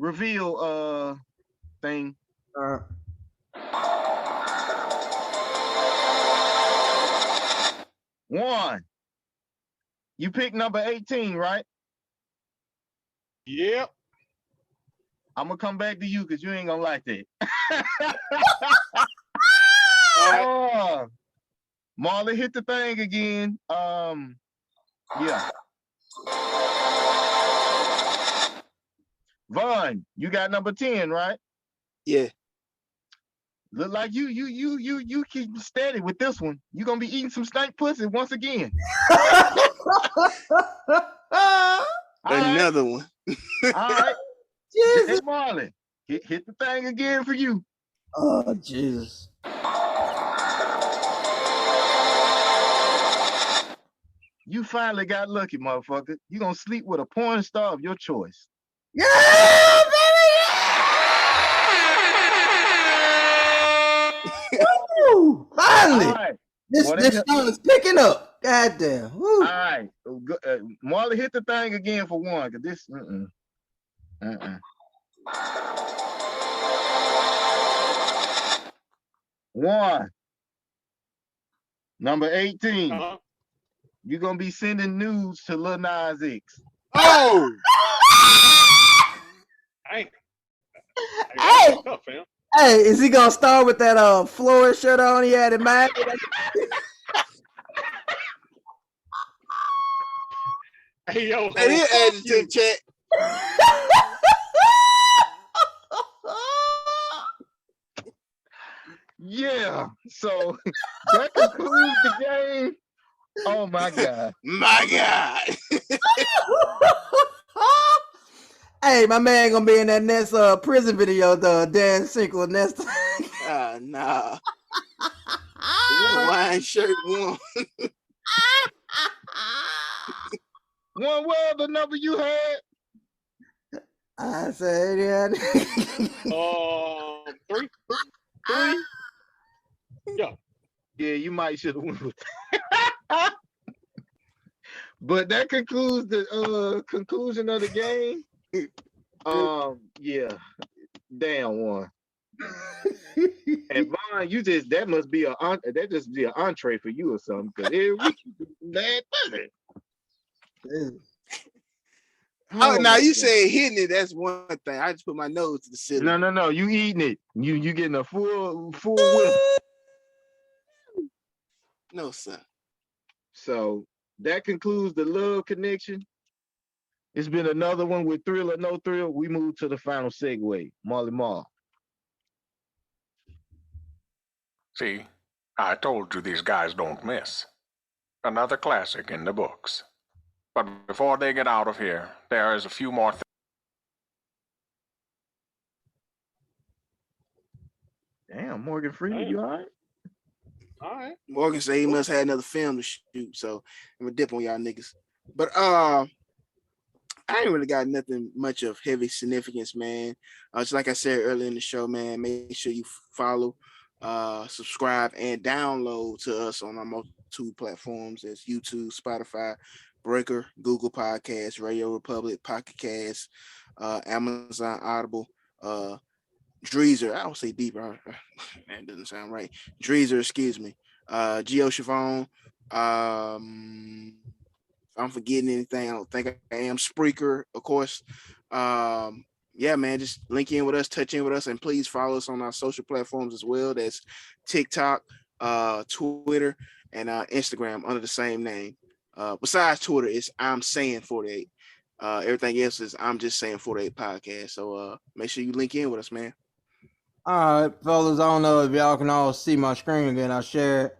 reveal thing. One. You pick number 18, right? Yep. I'm gonna come back to you because you ain't gonna like that. All right. Marley, hit the thing again. Yeah. Vaughn, you got number 10, right? Yeah. Look like you keep steady with this one. You gonna be eating some stank pussy once again. Another one. All right. Jesus. Hey, Marley, hit the thing again for you. Oh, Jesus. You finally got lucky, motherfucker. You gonna sleep with a porn star of your choice. Yeah, baby! Woo! Finally! All right. This song is picking up. Goddamn. Woo. All right. Marley, hit the thing again for one, because this, One. Number 18. You're going to be sending nudes to Lil Nas X. Oh! Hey, is he gonna start with that floor shirt on he had in mind? Hey, yo. Hey, he added to the chat. Yeah. So that concludes the game. Oh my God. My God. Hey, my man gonna be in that next prison video, the Dan Sinkle next. Nah. Wine shirt one. One word, the number you had. I said, yeah. 3. Yeah. Yeah, you might should have went with that. But that concludes the conclusion of the game. Yeah. Damn one. And Vaughn, that must be that just be an entree for you or something. Because every week that Oh, now you say hitting it, that's one thing. I just put my nose to the ceiling. No. You eating it. You getting a full whip. No, sir. So that concludes the love connection. It's been another one with thrill or no thrill. We move to the final segue. Marley Marl. See, I told you these guys don't miss. Another classic in the books. But before they get out of here, there is a few more things. Damn, Morgan Freeman, you all right? All right. Morgan said he must have another film to shoot, so I'm gonna dip on y'all niggas. But I ain't really got nothing much of heavy significance, man. Just like I said earlier in the show, man, make sure you follow, subscribe, and download to us on our multitude platforms as YouTube, Spotify, Breaker, Google Podcasts, Radio Republic, Pocket Cast, Amazon Audible, Dreezer. I would say Deeper. That doesn't sound right. Dreezer, excuse me. Geo Chavon. If I'm forgetting anything, I don't think I am. Spreaker, of course. Yeah, man, just link in with us, touch in with us, and please follow us on our social platforms as well. That's TikTok, Twitter, and Instagram under the same name. Besides Twitter, it's I'm Saying 48. Everything else is I'm Just Saying 48 podcast. So make sure you link in with us, man. All right, fellas. I don't know if y'all can all see my screen again. I shared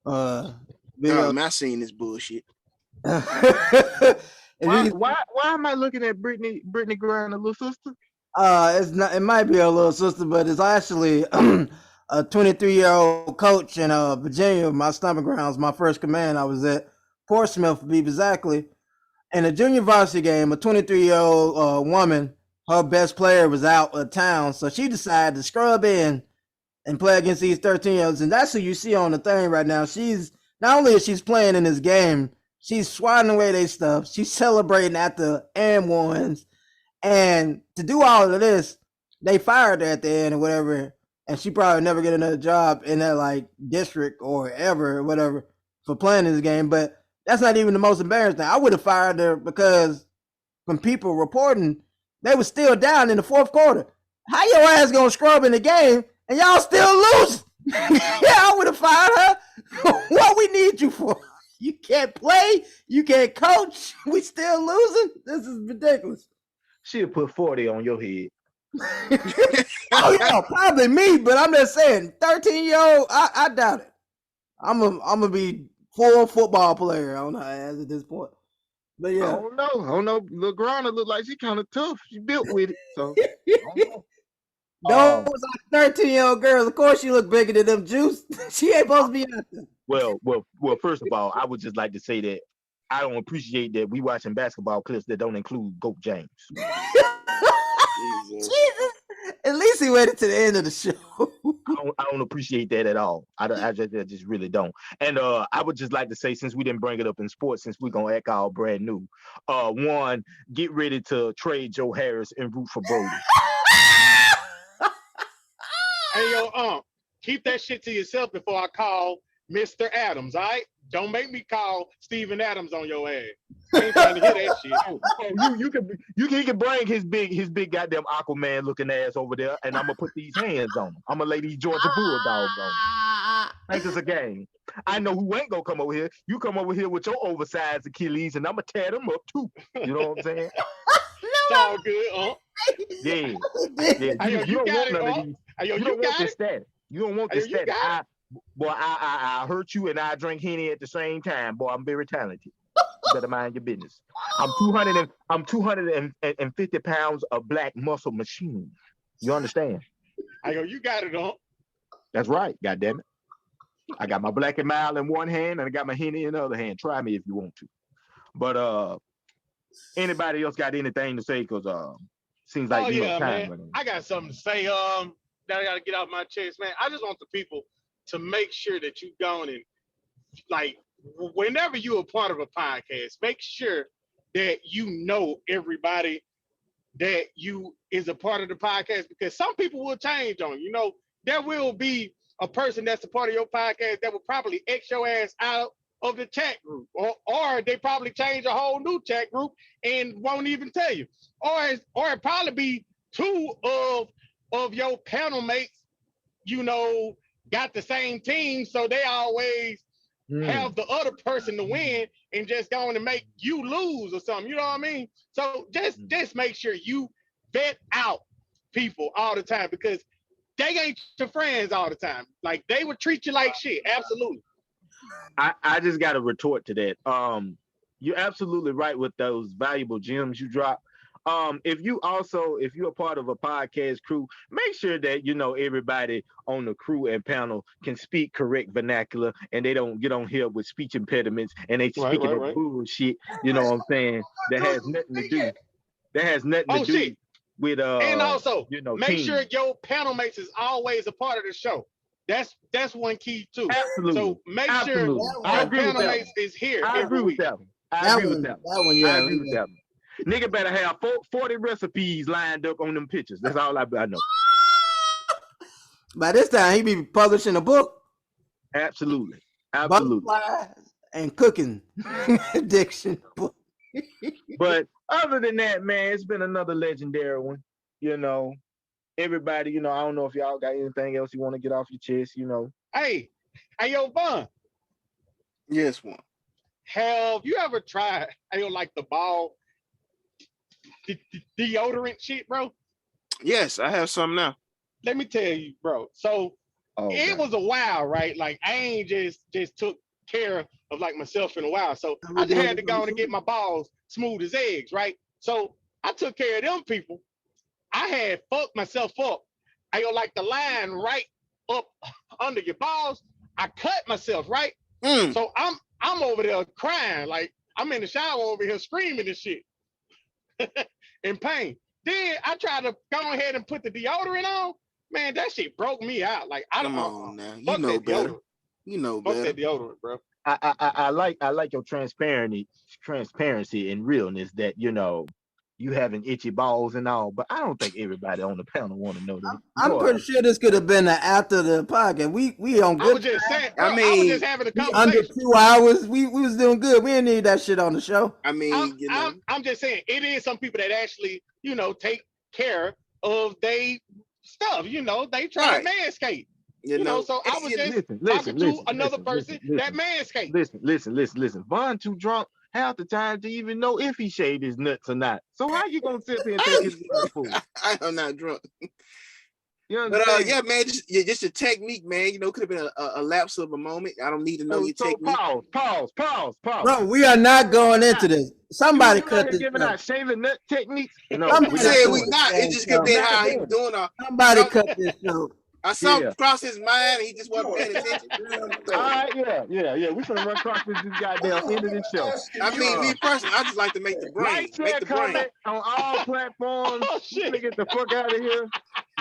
video. Man, I seen this bullshit. Why am I looking at Brittany Griner, little sister? It's not. It might be a little sister, but it's actually a 23-year-old coach in Virginia. My stomping grounds, my first command. I was at Portsmouth, to be exactly. In a junior varsity game, a 23-year-old woman, her best player was out of town, so she decided to scrub in and play against these 13-year-olds. And that's who you see on the thing right now. She's not only is she's playing in this game, she's swatting away their stuff. She's celebrating at the M1s. And to do all of this, they fired her at the end or whatever. And she probably never get another job in that like district or ever or whatever for playing this game. But that's not even the most embarrassing thing. I would have fired her because from people reporting, they were still down in the fourth quarter. How your ass gonna scrub in the game and y'all still lose? Yeah, I would have fired her. What we need you for? You can't play. You can't coach. We still losing. This is ridiculous. She'll put 40 on your head. Oh yeah, probably me. But I'm just saying, 13-year-old. I doubt it. I'm gonna be full football player on her ass at this point. But yeah, I don't know. Lil Grana look like she kind of tough. She built with it. So I don't know. those are 13-year-old girls. Of course, she look bigger than them juice. She ain't supposed to be out there. Well. First of all, I would just like to say that I don't appreciate that we watching basketball clips that don't include Goat James. Jesus. At least he waited to the end of the show. I don't appreciate that at all. I just really don't. And I would just like to say, since we didn't bring it up in sports, since we're gonna act all brand new, one, get ready to trade Joe Harris and root for Brody. Hey, yo, keep that shit to yourself before I call Mr. Adams, all right? Don't make me call Steven Adams on your ass. I ain't trying to hear that shit. You can bring his big goddamn Aquaman looking ass over there, and I'm gonna put these hands on him. I'm gonna lay these Georgia Bulldogs on him. Like it's a game. I know who ain't gonna come over here. You come over here with your oversized Achilles, and I'm gonna tear them up too. You know what I'm saying? It's all good, Yeah. Hey, yo, you got it, none of these. Hey, yo, You don't want this status. You don't want Hey, this you status. got Boy, I hurt you and I drink Henny at the same time. Boy, I'm very talented. You better mind your business. I'm 250 pounds of black muscle machine. You understand? I go, you got it on. That's right. God damn it. I got my Black and Mild in one hand and I got my Henny in the other hand. Try me if you want to. But anybody else got anything to say? Cause seems like Oh yeah, time man. running. I got something to say. That I gotta get off my chest, man. I just want the people to make sure that you gone and like whenever you're a part of a podcast, make sure that you know everybody that you is a part of the podcast because some people will change on you. You know, there will be a person that's a part of your podcast that will probably X your ass out of the chat group, or they probably change a whole new chat group and won't even tell you, or it probably be two of your panel mates, you know, got the same team, so they always have the other person to win and just going to make you lose or something. You know what I mean? So just make sure you vet out people all the time because they ain't your friends all the time. Like they would treat you like shit. Absolutely. I just got to retort to that. You're absolutely right with those valuable gems you drop. If you're a part of a podcast crew, make sure that you know everybody on the crew and panel can speak correct vernacular and they don't get on here with speech impediments and they speaking of bullshit, you know what I'm saying, that has nothing to do. That has nothing to do with and also you know, make team. sure your panel mates is always a part of the show. That's one key too. Absolutely. So make sure I your agree with panel that mates is here I every agree week. with that one. I agree with that one. yeah, I agree with that one. Nigga better have 40 recipes lined up on them pictures. That's all I know. By this time, he be publishing a book. Absolutely. Butterflies and cooking addiction book. But other than that, man, it's been another legendary one. You know, everybody, you know, I don't know if y'all got anything else you want to get off your chest, you know. Hey, yo, Vaughn. Yes, one. Have you ever tried, like the ball deodorant shit, bro? Yes, I have some now. Let me tell you, bro. So it was a while, right? Like I ain't just took care of like myself in a while. So I just had to go and get my balls smooth as eggs, right? So I took care of them people. I had fucked myself up. Like the line right up under your balls. I cut myself, right? So I'm over there crying, like I'm in the shower over here screaming and shit in pain. Then I tried to go ahead and put the deodorant on. Man, that shit broke me out. Like I don't Come on now, you fuck know that better. deodorant. You know Fuck better. that deodorant, bro. I like your transparency and realness that you know you having itchy balls and all, but I don't think everybody on the panel want to know that. I'm pretty sure this could have been after the podcast. We on good. I was just saying, bro, I was just having a conversation. Under 2 hours, we was doing good. We didn't need that shit on the show. I mean, I'm just saying it is some people that actually, you know, take care of they stuff. You know, they try to manscape. You know, so I was just talking to another person that manscaped. Listen. Vaughn too drunk half the time to even know if he shaved his nuts or not. So how you gonna sit there and take his blood food? I am not drunk. You but yeah, man, just a technique, man. You know, could have been a lapse of a moment. I don't need to know your technique. Pause. Bro, we are not going into this. Somebody cut this. Giving out shaving nut techniques. No, I'm saying we not. It just could be how he was doing. Somebody cut this show. I saw him cross his mind and he just wasn't paying attention. All right, yeah. We're gonna run across this goddamn end of this show. I mean, me personally, I just like to make the brain. Make the brain on all platforms. We're gonna get the fuck out of here.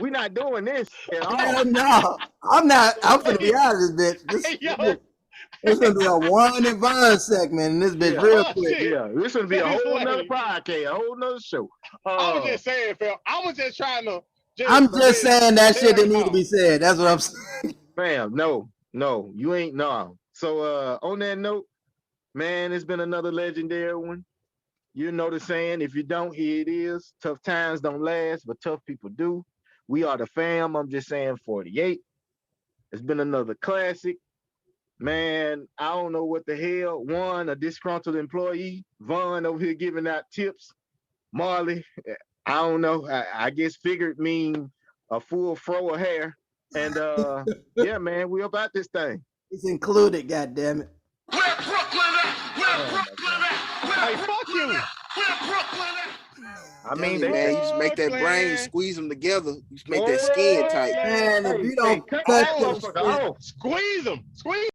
We're not doing this at all. No, I'm not. I'm gonna be out of this bitch. It's gonna be a WAN and Vaughn segment in this bitch real quick. Yeah, this gonna be a whole nother podcast, a whole nother show. I was just saying, Phil. I was just trying to. I'm just saying that shit didn't need to be said. That's what I'm saying. Fam, no, you ain't no. So on that note, man, it's been another legendary one. You know the saying, if you don't, here it is. Tough times don't last, but tough people do. We are the fam. I'm just saying 48. It's been another classic. Man, I don't know what the hell. One, a disgruntled employee. Vaughn over here giving out tips. Marley, I don't know. I guess figured mean a full fro of hair. And yeah, man, we about this thing. It's included, goddammit. Where Brooklyn at? Where Brooklyn at? Hey, fuck you. Where Brooklyn at? I mean, Tell you, man, you just make that brain, Brooklyn. squeeze them together. You just make that skin tight. Man, if you Hey, don't cut cut that those motherfucker off. Squeeze them. Squeeze